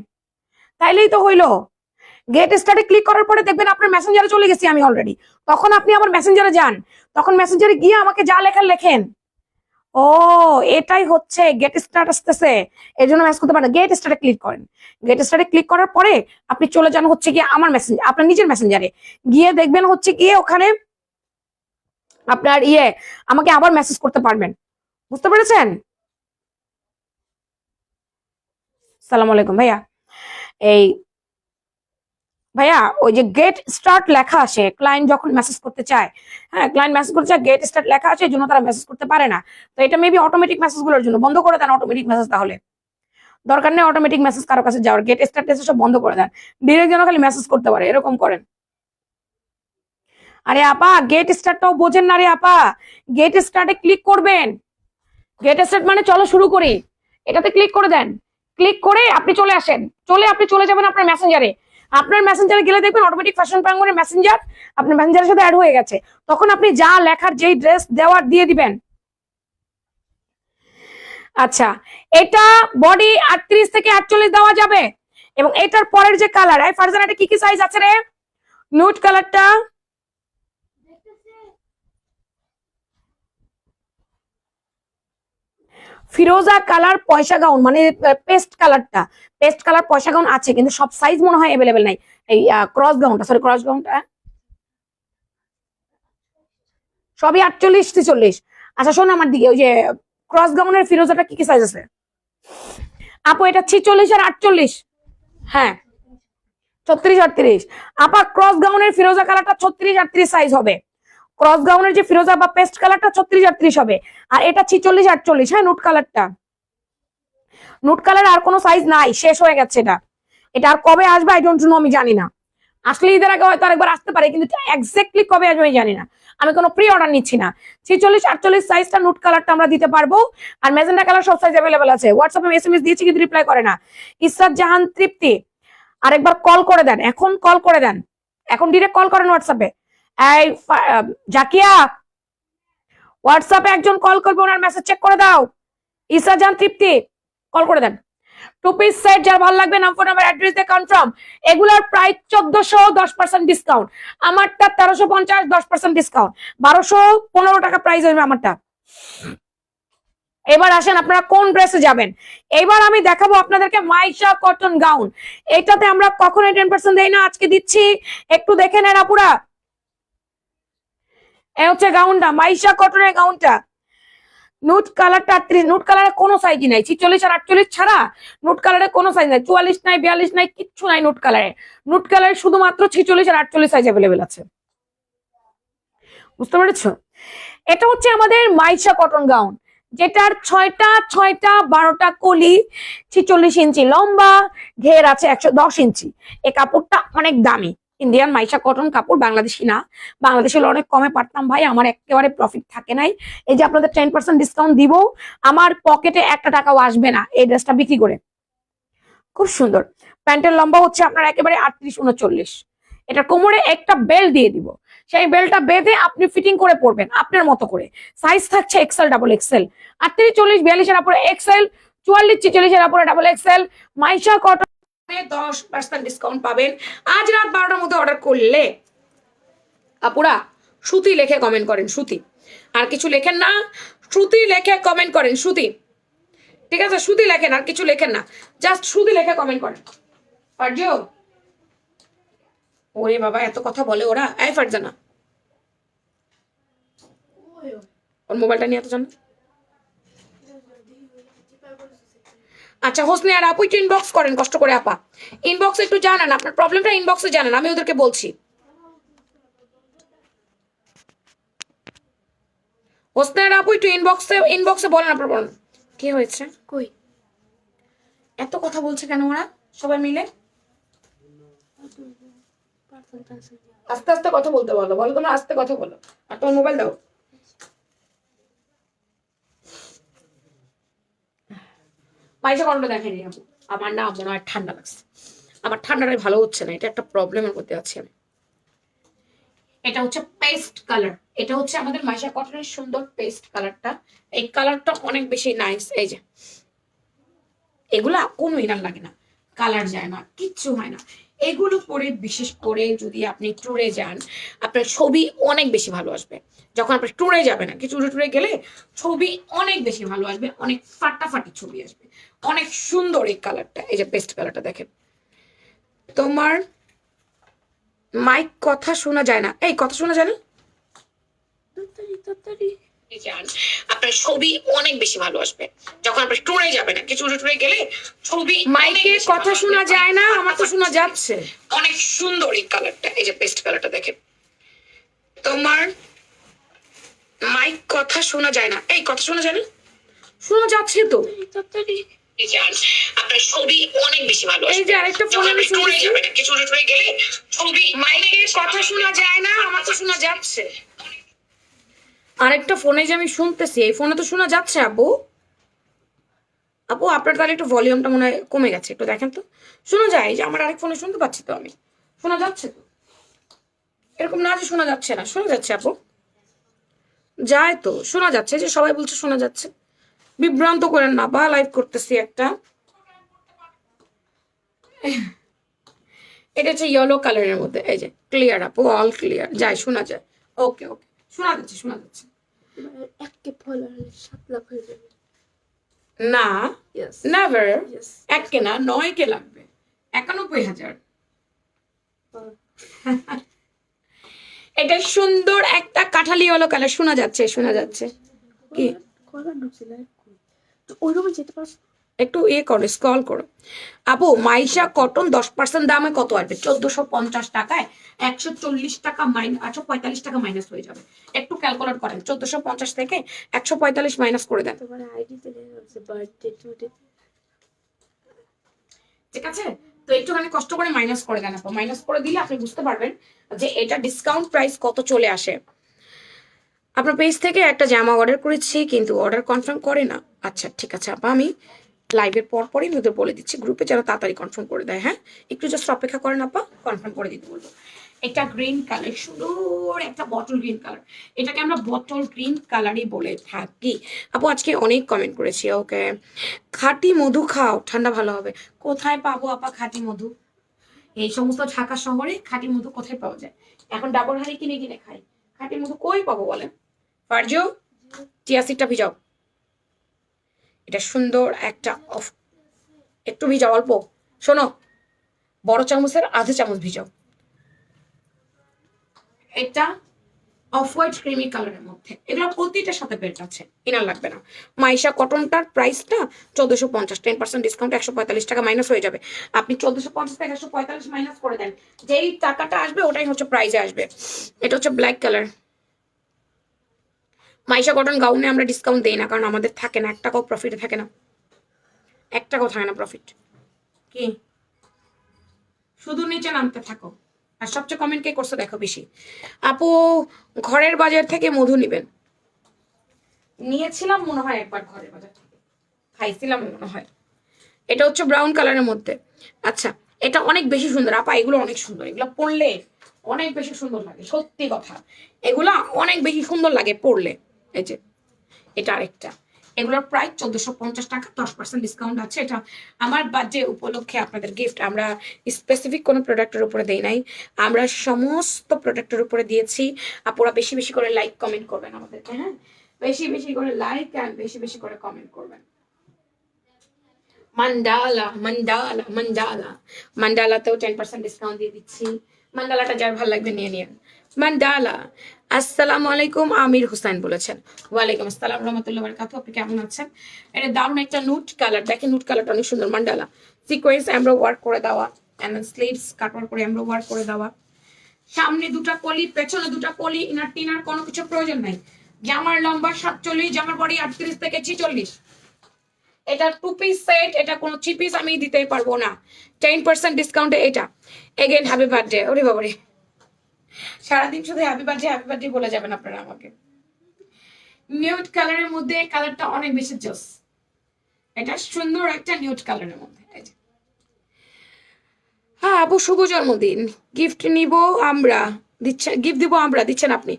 তাইলেই তো হইলো। গেট স্টার্টে ক্লিক করার পরে দেখবেন আপনার মেসেঞ্জারে চলে গেছি আমি অলরেডি, তখন আপনি আবার মেসেঞ্জারে যান, তখন মেসেঞ্জারে গিয়ে আমাকে যা লেখার লেখেন। ও এটাই হচ্ছে গেট স্টার্ট আসতেছে, এই জন্য মেসেজ করতে পারেন। গেট স্টার্টে ক্লিক করেন, গেট স্টার্টে ক্লিক করার পরে আপনি চলে যান হচ্ছে গিয়ে আমার মেসেঞ্জার, আপনার নিজের মেসেঞ্জারে গিয়ে দেখবেন হচ্ছে গিয়ে ওখানে আপনার আমাকে আবার মেসেজ করতে পারবেন। বুঝতে পেরেছেন? সালাম আলাইকুম ভাইয়া। এই ভাইয়া ওই যে গেট স্টার্ট লেখা আসে ক্লায়েন্ট যখন মেসেজ করতে চায়, হ্যাঁ ক্লায়েন্ট মেসেজ করতে চায়, গেট স্টার্ট লেখা আছে, এই জন্য তারা মেসেজ করতে পারে না। তো এটা মেবি অটোমেটিক মেসেজ গুলোর জন্য, বন্ধ করে দেন অটোমেটিক মেসেজ, তাহলে দরকার নেই অটোমেটিক মেসেজ কারো কাছে যাওয়ার, গেট স্টার্ট টেস্ট সব বন্ধ করে দেন, ডিরেক্ট যেন খালি মেসেজ করতে পারে এরকম করেন। আরে আপা গেট স্টার্টটাও বোঝেন না রে আপা, গেট স্টার্টে ক্লিক করবেন, গেট স্টার্ট মানে চলো শুরু করি, এটাতে ক্লিক করে দেন, ক্লিক করে আপনি চলে আসেন, আপনি চলে যাবেন আপনার মেসেঞ্জারে, আপনার মেসেঞ্জারে গেলে দেখবেন অটোমেটিক ফ্যাশন প্রাঙ্গনের মেসেঞ্জার আপনার মেসেঞ্জারের সাথে অ্যাড হয়ে গেছে, তখন আপনি যা লেখার যেই ড্রেস দেওয়ার দিয়ে দিবেন। আচ্ছা এটা বডি 38 থেকে 48 দেওয়া যাবে, এবং এটার পরের যে কালার, এই ফারজানা এটা কি কি সাইজ আছে রে? নুট কালারটা, ফিরোজা কালার পয়সা গাউন, মানে পেস্ট কালারটা, পেস্ট কালার পয়সা গাউন আছে, কিন্তু সব সাইজ মনে হয় অ্যাভেলেবেল নাই। এই ক্রস গাউনটা, সরি ক্রস গাউনটা সবই 48 43। আচ্ছা শোন আমার দিকে, ওই যে ক্রস গাউনের ফিরোজাটা কি কি সাইজ আছে? আপু এটা 46 আর 48। হ্যাঁ 36 38। আপা ক্রস গাউনের ফিরোজা কালারটা 36 38 সাইজ হবে, ক্রস গাউনের যে ফিরোজা বা পেস্ট কালারটা 36 38 হবে, আর এটা 46 48। হ্যাঁ নুট কালারটা, নুট কালার আর কোনো সাইজ নাই, শেষ হয়ে গেছে এটা, এটা আর কবে আসবে আই ডোন্ট নো, আমি জানি না। আসলে ঈদের আগে হয়তো আরেকবার আসতে পারে, কিন্তু এক্স্যাক্টলি কবে আসবে আমি জানি না। আমি কোনো প্রি অর্ডার নিচ্ছি না। 46-48 সাইজটা নুট কালারটা আমরা দিতে পারবো, আর ম্যাজেন্টা কালার সব সাইজ অ্যাভেলেবেল আছে। হোয়াটসঅ্যাপে এসএমএস দিয়েছি কিন্তু রিপ্লাই করে না। ইসরাত জাহান তৃপ্তি, আরেকবার কল করে দেন, এখন কল করে দেন, এখন ডিরেক্ট কল করেন হোয়াটসঅ্যাপে। এই জাকিয়া, হোয়াটসঅ্যাপে একজন কল করবে, ওনার মেসেজ চেক করে দাও। ইসরাত জাহান তৃপ্তি, কল করে দেন। টু পিস সেট যার ভালো লাগবে নাম ফোন নাম্বার অ্যাড্রেস দিয়ে কনফার্ম। এগুলার প্রাইস 1400, 10% ডিসকাউন্ট। আমারটা 1350, 10% ডিসকাউন্ট, 1215 টাকা প্রাইস হইবে আমারটা। এবার আসেন আপনারা কোন ড্রেসে যাবেন। এবার আমি দেখাবো আপনাদেরকে মাইশা কটন গাউন। এটাতে আমরা কখনোই 10% দেই না, আজকে দিচ্ছি, একটু দেখে নেন আপুরা। এই হচ্ছে গাউনটা, মাইশা কটনের গাউনটা। নুট কালারটা 38, নুট কালারে কোনো সাইজই নাই, 46 আর 48 ছাড়া নুট কালারে কোনো সাইজ নাই, 44 নাই, 42 নাই, কিচ্ছু নাই নুট কালারে। নুট কালারে শুধুমাত্র 46 আর 48 সাইজ অ্যাভেলেবেল আছে। বুঝতে পেরেছো? এটা হচ্ছে আমাদের মাইশা কটন গাউন, যেটার 6টা 12টা কলি, 46 ইঞ্চি লম্বা, ঘের আছে 110 ইঞ্চি। এই কাপড়টা অনেক দামি, ইন্ডিয়ান মাইশা কটন কাপড়, বাংলাদেশি না। বাংলাদেশে অনেক কমে পারতাম ভাই, আমার একেবারে প্রফিট থাকে নাই। এই যে আপনাদের 10% ডিসকাউন্ট দিব, আমার পকেটে একটা টাকাও আসবে না এই ড্রেসটা বিক্রি করে। খুব সুন্দর। প্যান্টের লম্বা হচ্ছে আপনার একেবারে 38-39। এটা কোমরে একটা বেল্ট দিয়ে দিব, সেই বেল্টটা বেঁধে আপনি ফিটিং করে পরবেন আপনার মতো করে। সাইজ থাকছে এক্সেল, ডাবল এক্সেল, 38, 40, 42 এর উপরে এক্সেল, 44, 46 এর উপরে double XL. Maisha cotton 10% discount পাবেন আজ রাত 12টার মধ্যে অর্ডার করলে। আপুরা শ্রুতি লেখে কমেন্ট করেন, শ্রুতি, আর কিছু লেখেন না, শ্রুতি লেখে কমেন্ট করেন, শ্রুতি, ঠিক আছে? শ্রুতি লেখেন, আর কিছু লেখেন না, জাস্ট শ্রুতি লেখে কমেন্ট করেন। ফারজিও, ওরে বাবা এত কথা বলে ওরা। এই ফারজানা, ওর মোবাইলটা নিয়ে এত জানো। আচ্ছা হোসনে আর আপু একটু ইনবক্স করেন কষ্ট করে, আপা ইনবক্সে একটু জানান আপনার প্রবলেমটা, ইনবক্সে জানান, আমি ওদেরকে বলছি। হোসনে আর আপু একটু ইনবক্সে বলেন আপনার প্রবলেম কি হয়েছে। কই এত কথা বলছে কেন ওরা সবাই মিলে? আস্তে আস্তে কথা বলতে বলো, বলো তোমরা আস্তে কথা বলো, আর তোমার মোবাইল দাও। মাইশা কটনটা দেখেনি আপু, আমার না মনে হয় ঠান্ডা লাগছে, আমার ঠান্ডাটাই ভালো হচ্ছে না, এটা একটা প্রবলেমের মধ্যে আছি আমি। এটা হচ্ছে পেস্ট কালার, এটা হচ্ছে আমাদের মাইশা কটনের সুন্দর পেস্ট কালারটা। এই কালারটা অনেক বেশি নাইস। এই যে এগুলা কোনো ইনার লাগে না, কালার যায় না, কিচ্ছু হয় না। এগুলো পরে বিশেষ করে যদি আপনি ট্যুরে যান, আপনার ছবি অনেক বেশি ভালো আসবে। যখন আপনি ট্যুরে যাবেন, আর কি ট্যুরে গেলে ছবি অনেক বেশি ভালো আসবে, অনেক ফাটাফাটি ছবি আসবে, অনেক সুন্দর এই কালারটা। এই যে পেস্ট কালারটা দেখেন। তোমার মাইক কথা শোনা যায় না, এই কথা শোনা যায় না, আপনার ছবি অনেক বেশি ভালো আসবে যখন আপনি ট্যুরে যাবেন, আর কি ট্যুরে গেলে ছবি মাইকে কথা শোনা যায় না, আমার তো শোনা যাচ্ছে, অনেক সুন্দর এই কালারটা। এই যে পেস্ট কালারটা দেখেন। তোমার মাইক কথা শোনা যায় না, এই কথা শোনা যায় না, শোনা যাচ্ছে তো, আপনার ছবি অনেক বেশি ভালো আসবে। এই যে আরেকটা ফোন আমি শুনছি, কিছু ট্যুরে গেলে ছবি মাইকে কথা শোনা যায় না, আমার তো শোনা যাচ্ছে। আরেকটা ফোনে যে আমি শুনতেছি, এই ফোনে তো শোনা যাচ্ছে। আপু আপু আপনার তাহলে একটু ভলিউমটা মনে হয় কমে গেছে, একটু দেখেন তো। শোনা যায় যে আমার আরেক ফোনে শুনতে পাচ্ছি তো আমি, শোনা যাচ্ছে তো, এরকম না যে শোনা যাচ্ছে না, শোনা যাচ্ছে আপু, যায় তো, শোনা যাচ্ছে, যে সবাই বলছে শোনা যাচ্ছে। বিভ্রান্ত করেন না, বা লাইভ করতেছি একটা। এটা হচ্ছে ইয়েলো কালারের মধ্যে, এই যে ক্লিয়ার আপু, অল ক্লিয়ার, যায়, শোনা যায়। ওকে ওকে, শোনা যাচ্ছে, শোনা যাচ্ছে। এককে ফলোয়ার 7 লাখ হয়ে যাবে না, Yes. Never, Yes. এককে না 9কে লাগবে, 91,000। এটা সুন্দর একটা কাঠালি হলো কালার, শোনা যাচ্ছে, শোনা যাচ্ছে। কি কলার ঢুকছে লাইভ কই তো ওই রুমে যেতে পারছ? একটু করো, স্ক্রল করো। আপু মাইশা কটন 10% দামে কত আসবে? 1450 টাকায় 140 টাকা মাইনাস, 145 টাকা মাইনাস হয়ে যাবে। একটু ক্যালকুলেট করেন, 1450 থেকে 145 মাইনাস করে দেন। তোমার আইডি তে লেখা আছে বার্থডে টুডে। ঠিক আছে, তো একটুখানি কষ্ট করে মাইনাস করে দেন আপা, মাইনাস করে দিলে আপনি বুঝতে পারবেন যে এটা ডিসকাউন্ট প্রাইস কত চলে আসে। আপনার পেজ থেকে একটা জামা অর্ডার করেছি কিন্তু অর্ডার কনফার্ম করে না। আচ্ছা ঠিক আছে আপা, আমি লাইভের পর পরই ওদের বলে দিচ্ছি গ্রুপে যেন তাড়াতাড়ি কনফার্ম করে দেয়। হ্যাঁ, একটু জাস্ট অপেক্ষা করেন আপা, কনফার্ম করে দিতে বলবো। এটা গ্রিন কালার, সুন্দর একটা বটল গ্রিন কালার, এটাকে আমরা বটল গ্রিন কালারই বলে থাকি। আপু আজকে অনেক কমেন্ট করেছি। ওকে, খাঁটি মধু খাও ঠান্ডা ভালো হবে। কোথায় পাবো আপা খাঁটি মধু? এই সমস্ত ঢাকা শহরে খাঁটি মধু কোথায় পাওয়া যায়? এখন ডাবর হাড়ি কিনে কিনে খাই, খাঁটি মধু কই পাবো বলেন? ফারজু, চিয়া সিডটা ভিজাও। এটা সুন্দর একটা অফ, একটু ভিজাও অল্প, শোনো বড় চামচের আধা চামচ ভিজাও। এটা অফ হোয়াইট ক্রিমি কালারের মধ্যে, এগুলো প্রতিটার সাথে বেল্ট আছে, ইনার লাগবে না। মাইশা কটনটার প্রাইসটা 1450, 10% ডিসকাউন্ট 145 টাকা মাইনাস হয়ে যাবে। আপনি 1450 থেকে 145 মাইনাস করে দেন, যেই টাকাটা আসবে ওটাই হচ্ছে প্রাইসে আসবে। এটা হচ্ছে ব্ল্যাক কালার। মাইশা কটন গাউনে আমরা ডিসকাউন্ট দেই না, কারণ আমাদের থাকে না, 1 টাকাও প্রফিটে থাকে না, 1 টাকাও থাকে না প্রফিট। কি শুধু নিচে নামতে থাকো। আর সবচেয়ে কমেন্ট কে করছো দেখো বেশি। আপু ঘরের বাজার থেকে মধু নিবেন? নিয়েছিলাম মনে হয় একবার ঘরের বাজার থেকে, খাইছিলাম মনে হয়। এটা হচ্ছে ব্রাউন কালারের মধ্যে। আচ্ছা, এটা অনেক বেশি সুন্দর আপা, এগুলো অনেক সুন্দর, এগুলো পরলে অনেক বেশি সুন্দর লাগে, সত্যি কথা, এগুলা অনেক বেশি সুন্দর লাগে পরলে। এই যে এটা আরেকটা, এগুলোর প্রাইস 1450 টাকা, 10% ডিসকাউন্ট আছে। এটা আমার বার্থডে উপলক্ষে আপনাদের গিফট, আমরা স্পেসিফিক কোনো প্রোডাক্টের উপরে দেই নাই, আমরা সমস্ত প্রোডাক্টের উপরে দিয়েছি। আপনারা বেশি বেশি করে লাইক কমেন্ট করবেন আমাদেরকে, হ্যাঁ বেশি বেশি করে লাইক অ্যান্ড বেশি বেশি করে কমেন্ট করবেন। মান্ডালা মান্ডালা মান্ডালা, মান্ডালাতেও 10% ডিসকাউন্ট দিয়ে দিচ্ছি। মান্ডালাটা যার ভালো লাগবে নিয়ে নিন। মান্ডালা। আসসালামু আলাইকুম, আমির হোসেন বলেছেন। ওয়ালাইকুম আসসালাম রহমতুল্লাহ বারাকাতুহু। আপনি কেমন আছেন? এটা দারুণ একটা নুট কালার, দেখেন নুট কালারটা অনেক সুন্দর। মান্ডালা সিকোয়েন্স এমব্রো ওয়ার্ক করে দেওয়া, এন্ড স্লিভস কাটওয়ার করে এমব্রো ওয়ার্ক করে দেওয়া। সামনে দুটা কলি, পেছনে দুটা কলি, ইনার টিনার কোনো কিছু প্রয়োজন নাই। জামার লম্বা 47, জামার বডি 38 থেকে 46। এটা 2 পিস সেট, এটা কোনো 3 পিস আমি দিতেই পারবো না। 10% ডিসকাউন্টে এটা। Again happy birthday. ওরে বাবারে, সারাদিন শুধু হ্যাপি বার্থডে বলে যাবেন আপনারা আমাকে। নিউড কালারের মধ্যে কালারটা অনেক বেশি জোস, এটা সুন্দর একটা নিউড কালারের মধ্যে। হ্যাঁ আপু শুভ জন্মদিন, গিফট নিব আমরা, দিচ্ছেন গিফট দিব আমরা, দিচ্ছেন আপনি?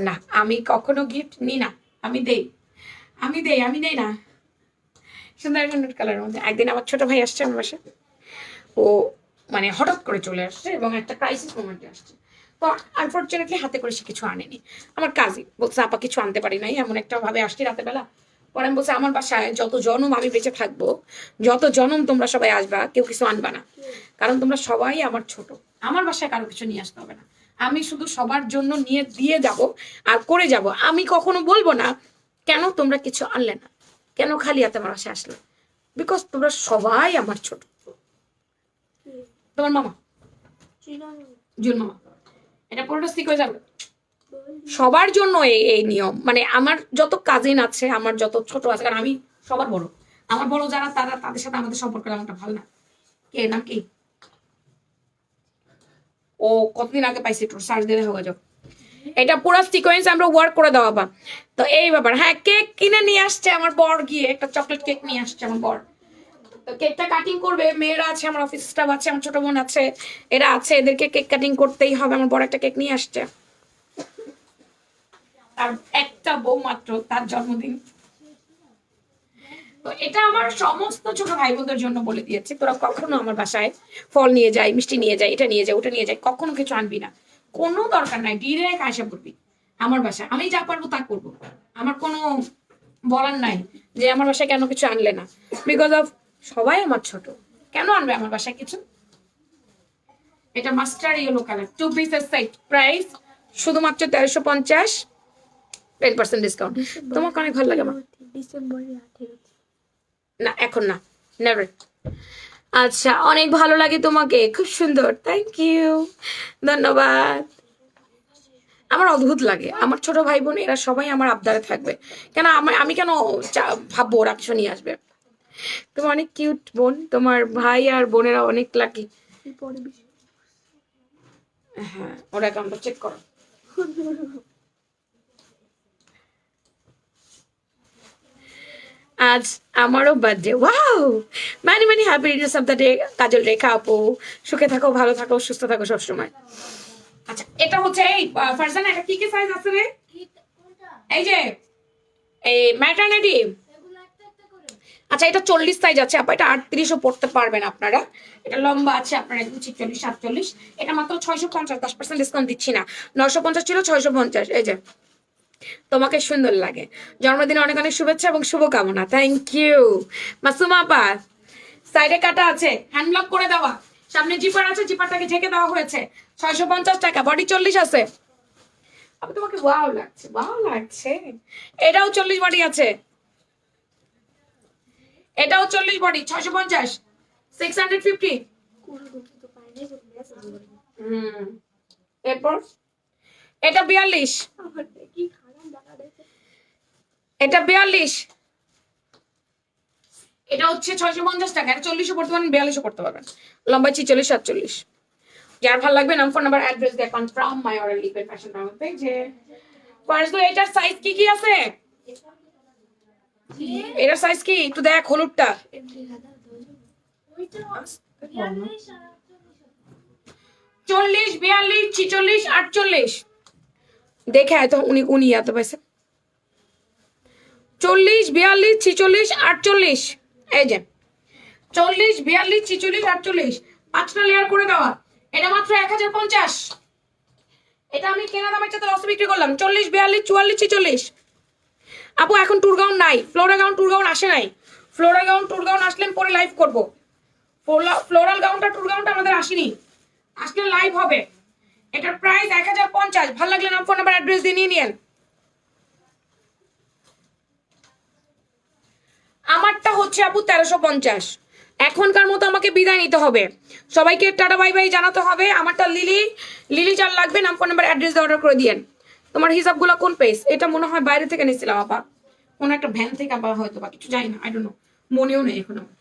না আমি কখনো গিফট নিই না, আমি দেই, আমি দেই না। সুন্দর একটা নুট কালারের মধ্যে। একদিন আমার ছোট ভাই আসছে আমার বাসায়, ও মানে হঠাৎ করে চলে আসছে এবং একটা ক্রাইসিস মোমেন্টে আসছে। তো আনফর্চুনেটলি হাতে করে সে কিছু আনেনি। আমার কাজই বলছে আপা কিছু আনতে পারি নাই, এমন একটা ভাবে আসছি রাতের বেলা। পরে আমি বলছি আমার বাসায় যত জনম আমি বেঁচে থাকবো, যত জনম তোমরা সবাই আসবা, কেউ কিছু আনবা না, কারণ তোমরা সবাই আমার ছোট। আমার বাসায় কারো কিছু নিয়ে আসতে হবে না, আমি শুধু সবার জন্য নিয়ে দিয়ে যাব আর করে যাব। আমি কখনো বলবো না কেন তোমরা কিছু আনলে না, কেন খালি হাতে আমার বাসায় আসলে, বিকজ তোমরা সবাই আমার ছোট। তোমার মামা জুন মামা, এটা পুরোটা স্টিক হয়ে যাবে সবার জন্য। এই নিয়ম, মানে আমার যত কাজিন আছে, আমার যত ছোট আছে, কারণ আমি সবার বড়, আমার বড় যারা তারা, তাদের সাথে আমাদের সম্পর্ক তেমনটা ভালো না। কে নাম কি? ও কতদিন আগে পাইছি, একটু সার্চ দিয়ে দেখা যাও। এটা পুরো সিকোয়েন্স আমরা ওয়ার্ক করে দেওয়া বা। তো এই ব্যাপার। হ্যাঁ কেক কিনে নিয়ে আসছে আমার বর, গিয়ে একটা চকলেট কেক নিয়ে আসছে আমার বর। তো কেকটা কাটিং করবে, মেয়েরা আছে, আমার অফিস স্টাফ আছে, আমার ছোট বোন আছে, এরা আছে, এদেরকে কেক কাটিং করতেই হবে। আমার বড় একটা কেক নিয়ে আসছে, তার একটা বউ মাত্র, তার জন্মদিন। তো এটা আমার সমস্ত ছোট ভাই বোনদের জন্য বলে দিয়েছি, তোরা কখনো আমার বাসায় ফল নিয়ে যায়, মিষ্টি নিয়ে যায়, এটা নিয়ে যায়, ওটা নিয়ে যায়, কখনো কিছু আনবি না, কোনো দরকার নাই, ডিরেক্ট আশা করবি আমার বাসায়, আমি যা পারবো তা করবো। আমার কোনো বলার নাই যে আমার বাসায় কেন কিছু আনলে না, বিকজ অফ সবাই আমার ছোট, কেন আনবে আমার বাসায় কিছু। এটা মাস্টার ইয়েলো কালার, 2 পিসের সেট, প্রাইস শুধুমাত্র 1350, 10% ডিসকাউন্ট। তোমাকে অনেক ভালো লাগে আমার? ডিসেম্বরে 18। না এখন না, নেভার। আচ্ছা অনেক ভালো লাগে তোমাকে, খুব সুন্দর, থ্যাংক ইউ, ধন্যবাদ। আমার অদ্ভুত লাগে, আমার ছোট ভাই বোন এরা সবাই আমার আবদারে থাকবে, কেন আমি কেন ভাববো ওরা কিছু নিয়ে আসবে। তুমি অনেক কিউট বোন, তোমার ভাই আর বোনেরা অনেক লাকি। এরপরে বেশি হ্যাঁ, ওর অ্যাকাউন্টটা চেক করো। আজ আমারও বার্থডে। Wow, many many happy returns of the day Kajal Rekha আপু। সুখে থাকো, ভালো থাকো, সুস্থ থাকো সবসময়। আচ্ছা, এটা হচ্ছে এই ফারজানা, এটা কি কি সাইজ আছে রে? এই যে এই ম্যাটারনিটি। আচ্ছা, এটা 40 সাইজ আছে আপা, এটা 38ও পড়তে পারবেন আপনারা। এটা লম্বা আছে আপনার একদম 46 47। এটা মাত্র 650, 10% ডিসকাউন্ট দিচ্ছি না। 950 ছিল, 650। এই যে, তোমাকে সুন্দর লাগে। জন্মদিনে অনেক অনেক শুভেচ্ছা এবং শুভকামনা। থ্যাংক ইউ মাসুমা আপা। সাইডে কাটা আছে, হ্যান্ড ব্লক করে দেওয়া। সামনে জিপার আছে, জিপারটাকে ঢেকে দেওয়া হয়েছে। 650 টাকা, বডি 40 আছে। আপনি তোমাকে ওয়াও লাগছে, ওয়াও লাগছে। এটাও 40 বডি আছে, এটাও 40 বডি, 650, 650। কোনো রকম তো পাই নাই, কোনো মেসেজ করি হুম, এরপর এটা 42, আমার কি খারাপ দেখা দেখে। এটা 42, এটা হচ্ছে 650 টাকা। এটা 40ও পড়তে পারেন, 42ও পড়তে পারবেন। লম্বা 46 47। যার ভালো লাগবে নাম, ফোন নাম্বার, অ্যাড্রেস দিয়ে কনফার্ম মাই অর্ডার লিখবেন ফ্যাশন টাউন পেজে। ফার্স্ট এটার সাইজ কি কি আছে? এটার সাইজ কি একটু দেখ, হলুদটা। 40 42 46 48। দেখে এত উনি এত পাইছে। 40 42 46 48। এই যে 40 42 46 48, 5টা লেয়ার করে দেওয়া। এটা মাত্র 1050। এটা আমি কেনা দামের চাইতে লসে বিক্রি করলাম। 40 42 44 46। আপু এখন ট্যুর গাউন নাই, ফ্লোরা গাউন ট্যুর গাউন আসে নাই। ফ্লোরা গাউন ট্যুর গাউন আসলে আমি পরে লাইভ করবো। ফ্লোরাল গাউনটা ট্যুর গাউনটা আমাদের আসেনি, আসলে লাইভ হবে। এটার প্রাইস 1050। ভালো লাগলে নাম, ফোন নাম্বার, অ্যাড্রেস দিয়ে নিয়ে নিন। আমারটা হচ্ছে আপু 1350। এখনকার মতো আমাকে বিদায় নিতে হবে, সবাইকে টাটা বাই বাই জানাতে হবে। আমারটা লিলি, লিলি যার লাগবে নাম, ফোন নাম্বার, অ্যাড্রেস দিয়ে অর্ডার করে দিয়েন। তোমার হিসাবগুলো কোন পেজ? এটা মনে হয় বাইরে থেকে নিয়েছিলাম আপা, কোন একটা ভ্যান থেকে আবার হয়তো বা কিছু, জানি না, আই ডোন্ট নো, মনেও নেই এখন আমার।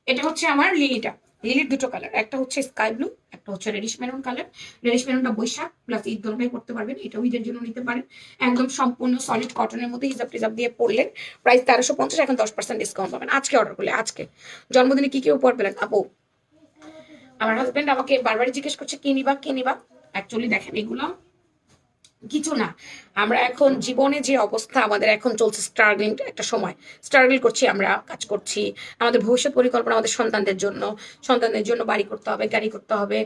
এটা হচ্ছে আমার লিলিটা। লিলির দুটো কালার, একটা হচ্ছে স্কাই ব্লু, একটা হচ্ছে রেডিশ মেরুন কালার। রেডিশ মেরুনটা বৈশাখ প্লাস ঈদ দোলটাই করতে পারবেন, এটাও ঈদের জন্য নিতে পারেন। একদম সম্পূর্ণ সলিড কটনের মধ্যে হিজাব টিজাব দিয়ে পরলেন। প্রাইস 1350, এখন 10% ডিসকাউন্ট পাবেন আজকে অর্ডার করলে। আজকে জন্মদিনে কি কি উপহার পেলেন আপু? আমার হাজবেন্ড আমাকে বারবার জিজ্ঞেস করছে কি নিবা কি নিবা। অ্যাকচুয়ালি দেখেন, এগুলো কিছু না। আমরা এখন জীবনে যে অবস্থা আমাদের এখন চলছে, স্ট্রাগলিং একটা সময়, স্ট্রাগল করছি, আমরা কাজ করছি। আমাদের ভবিষ্যৎ পরিকল্পনা আমাদের সন্তানদের জন্য, সন্তানদের জন্য বাড়ি করতে হবে, গাড়ি করতে হবে,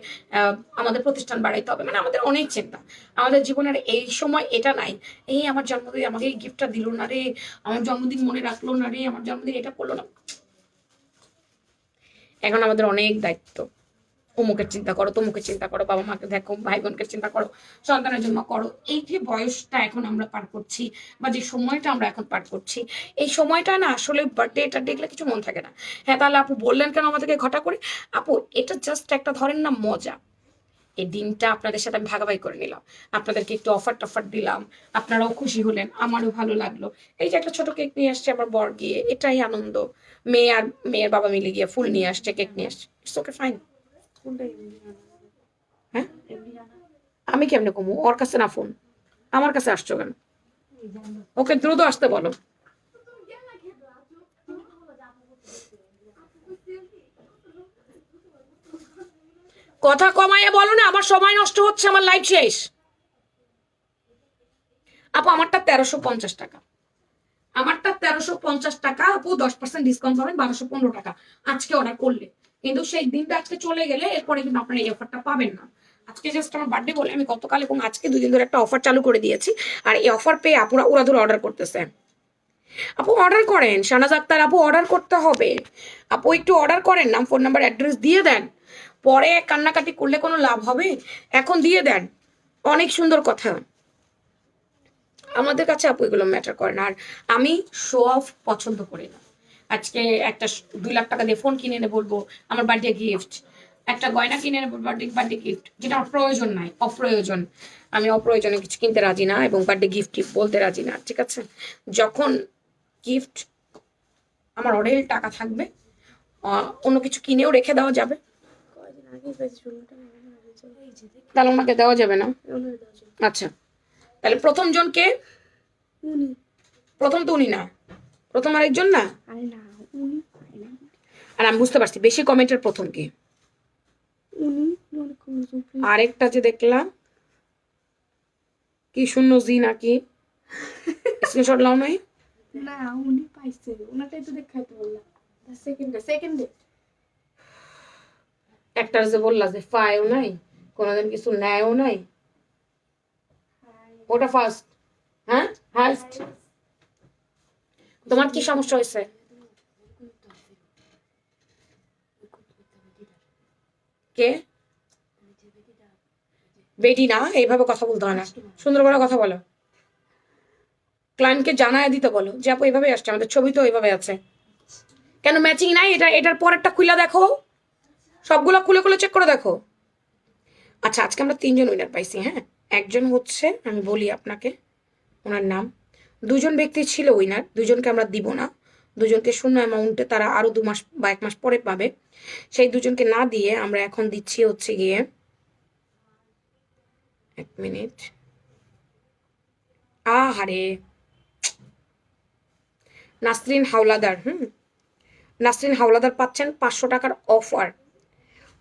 আমাদের প্রতিষ্ঠান বাড়াইতে হবে, মানে আমাদের অনেক চিন্তা। আমাদের জীবনের এই সময় এটা নাই, এই আমার জন্মদিন আমাকে এই গিফটটা দিল না রে, আমার জন্মদিন মনে রাখলো না রে, আমার জন্মদিন এটা করলো না। এখন আমাদের অনেক দায়িত্ব। অমুকের চিন্তা করো, তমুকের চিন্তা করো, বাবা মাকে দেখো, ভাই বোনকে চিন্তা করো, সন্তানের জন্য করো। এই যে বয়সটা এখন আমরা পার করছি, বা যে সময়টা আমরা এখন পার করছি, এই সময়টা না আসলে বার্থডে এটা দেখলে কিছু মন থাকে না। হ্যাঁ, তাহলে আপু বললেন কেন আমাদেরকে ঘটা করে? আপু এটা জাস্ট একটা ধরেন না মজা। এই দিনটা আপনাদের সাথে আমি ভাগাভাগি করে নিলাম, আপনাদেরকে একটু অফার টফার দিলাম, আপনারাও খুশি হলেন, আমারও ভালো লাগলো। এই যে একটা ছোট কেক নিয়ে আসছে আমার বর গিয়ে, এটাই আনন্দ। মেয়ে আর মেয়ের বাবা মিলে গিয়ে ফুল নিয়ে আসছে, কেক নিয়ে আসছে, ইটস ওকে ফাইন। হ্যাঁ, আমি কেমনে কমু? ওর কাছে না ফোন, আমার কাছে আসছো কেন? ওকে দ্রুত আসতে বলো। কথা কমাইয়া বলো না, আমার সময় নষ্ট হচ্ছে, আমার লাইফ শেষ। আপু আমারটা 1350 টাকা, আমারটা 1350 টাকা আপু, 10% ডিসকাউন্ট পাবেন 1215 টাকা আজকে অর্ডার করলে। কিন্তু সেই দিনটা আজকে চলে গেলে এরপরে কিন্তু আপনারা এই অফারটা পাবেন না। আজকে জাস্ট আমার বার্থডে বলে আমি গতকাল এবং আজকে 2 দিন ধরে একটা অফার চালু করে দিয়েছি, আর এই অফার পেয়ে আপুরা উড়াধুরা অর্ডার করতেছে। আপু অর্ডার করেন, শাহনাজ আক্তার আপু, অর্ডার করতে হবে। আপু একটু অর্ডার করেন, নাম, ফোন নাম্বার, অ্যাড্রেস দিয়ে দেন। পরে কান্নাকাটি করলে কোনো লাভ হবে? এখন দিয়ে দেন, অনেক সুন্দর কথা। আমাদের কাছে আপু এগুলো ম্যাটার করে না। আর আমি শো অফ পছন্দ করি না। আজকে একটা 2 লাখ টাকা দিয়ে ফোন কিনে এনে বলবো আমার বার্থডে গিফট, একটা গয়না কিনে এনে বলবো বার্থডে গিফট, যেটা আমার প্রয়োজন নাই, অপ্রয়োজন। আমি অপ্রয়োজনে কিছু কিনতে রাজি না এবং বার্থডে গিফট বলতে রাজি না, ঠিক আছে? যখন গিফট আমার অঢেল টাকা থাকবে, অন্য কিছু কিনেও রেখে দেওয়া যাবে। কয়দিন আগে পেয়েছি 16 টাকা আমার হয়েছে। তাহলে ওনাকে দেওয়া যাবে না। ওনার দশ আচ্ছা, তাহলে প্রথম জন কে? উনি। প্রথম তো উনি না, প্রথম আরেকজন না। আরে না, উনি পায় না। আর আমি বুঝতে পারছি বেশি কমেন্টের প্রথম কে। উনি অনেক কমেছে। আরেকটা যে দেখলাম কি শূন্য জি নাকি, স্ক্রিনশট লাও নাই? না, উনি পাইছে, ওনাটাই তো দেখাইতে বললাম। সেকেন্ডে একটার যে বললা যে পায়ও নাই, কোনোদিন কিছু নেয়ও নাই, ওটা ফার্স্ট। হ্যাঁ ফার্স্ট। তোমার কি সমস্যা হয়েছে? কে? বেটি না, এইভাবে কথা বলতে হয় না, সুন্দর করে কথা বলো। ক্লায়েন্টকে জানায় দিতে বলো যে আপু এইভাবে আসছে, আমাদের ছবি তো এইভাবে আছে। কেন ম্যাচিং নাই? এটার পরেরটা খুলে দেখো, সবগুলো খুলে খুলে চেক করে দেখো। আচ্ছা, আজকে আমরা 3 জন উইনার পাইছি। হ্যাঁ, একজন হচ্ছে, আমি বলি আপনাকে ওনার নাম। 2 জন ব্যক্তি ছিল উইনার, 2 জনকে আমরা দিব না, 2 জনকে শূন্য অ্যামাউন্টে তারা আরো 2 মাস বা 1 মাস পরে পাবে। সেই 2 জনকে না দিয়ে আমরা এখন দিচ্ছি হচ্ছে গিয়ে, 1 মিনিট, আহারে, নাসরিন হাওলাদার। নাসরিন হাওলাদার পাচ্ছেন 500 টাকার অফার।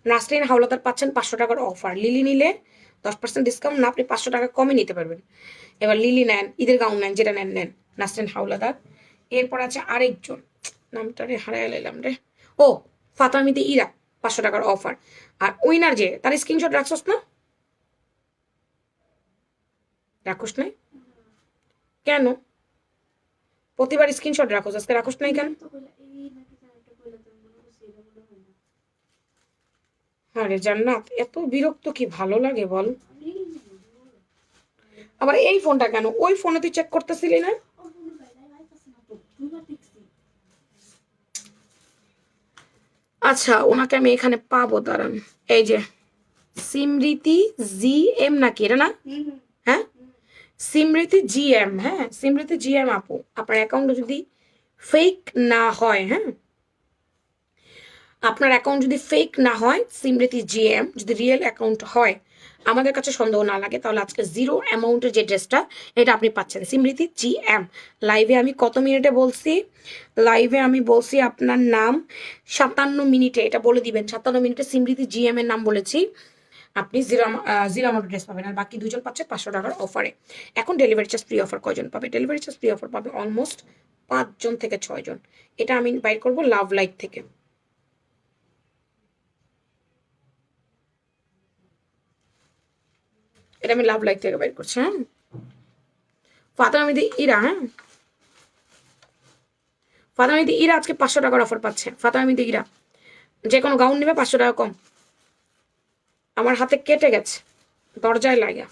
নাসরিন হাওলাদার পাচ্ছেন 500 টাকার অফার। লিলি নিলে 10% ডিসকাউন্ট না, আপনি 500 টাকা কমে নিতে পারবেন। এবার লিলি নেন, ঈদের গাউন নেন, যেটা নেন নেন। নাসরিন হাওলাদার। এরপর আছে আরেকজন, নামটা রে হারাই লাইলাম রে, ও ফাতামিতে ইরা, 500 টাকার অফার। আর উইনার যে, তার স্ক্রিনশট রাখছস না? রাখোস নাই কেন? প্রতিবার স্ক্রিনশট রাখোস, আজকে রাখোস নাই কেন? আরে জান্নাত, এত বিরক্ত কি ভালো লাগে বল? আবার এই ফোনটা কেন? ওই ফোনে তুই চেক করতেছিলি না? আচ্ছা, ওনাকে আমি এখানে পাবো, দাঁড়ান। এই যে সিমৃতি জি এম নাকি এটা না? হ্যাঁ, সিমৃতি জি এম। হ্যাঁ, সিমৃতি জি এম আপু, আপনার অ্যাকাউন্ট যদি ফেক না হয়, হ্যাঁ, আপনার অ্যাকাউন্ট যদি ফেক না হয়, সিমৃতি জি এম যদি রিয়েল অ্যাকাউন্ট হয়, আমাদের কাছে সন্দেহ না লাগে, তাহলে আজকে 0 অ্যামাউন্টের যে ড্রেসটা, এটা আপনি পাচ্ছেন সিমৃতি জি এম। লাইভে আমি কত মিনিটে বলছি? লাইভে আমি বলছি আপনার নাম 57 মিনিটে, এটা বলে দিবেন 57 মিনিটে সিমৃতি জি এম এর নাম বলেছি। আপনি 0 অ্যামাউন্ট ড্রেস পাবেন, আর বাকি 2 জন পাচ্ছে 500 টাকার অফারে। এখন ডেলিভারি চার্জ ফ্রি অফার কয়জন পাবে? ডেলিভারি চার্জ ফ্রি অফার পাবে অলমোস্ট 5 জন থেকে 6 জন। এটা আমি বাইর করবো লাভ লাইক থেকে। এটা আমি লাভ লাইক থেকে বাইর করছি। হ্যাঁ, ফাতেমাদি ইরা। হ্যাঁ, ফাতেমাদি ইরা আজকে 500 টাকার অফার পাচ্ছে। ফাতেমাদি ইরা যে কোনো গাউন নেবে 500 টাকা কম। আমার হাতে কেটে গেছে, দরজায় লাগা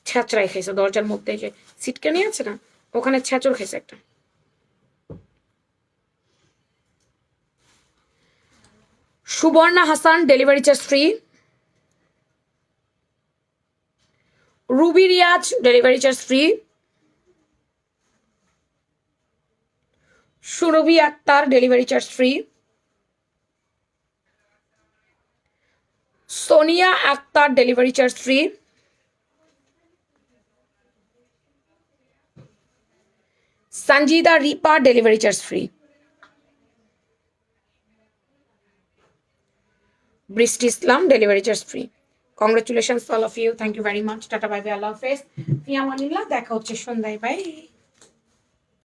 ছ্যাঁচড়াই খাইছে, দরজার মধ্যে যে সিটকানি আছে না, ওখানে ছ্যাঁচড় খাইছে একটা। Subarna Hasan delivery charge free. Ruby Riaz delivery charge free. Surovi Akter delivery charge free. Sonia Akter delivery charge free. Sanjida Ripa delivery charge free. Brishti Islam delivery charge free. Congratulations all of you, thank you very much. টাটা বাই বাই, আল্লাহ হাফেজ, ফিয়ামানিল্লাহ, দেখা হচ্ছে সন্ধ্যায়, বাই।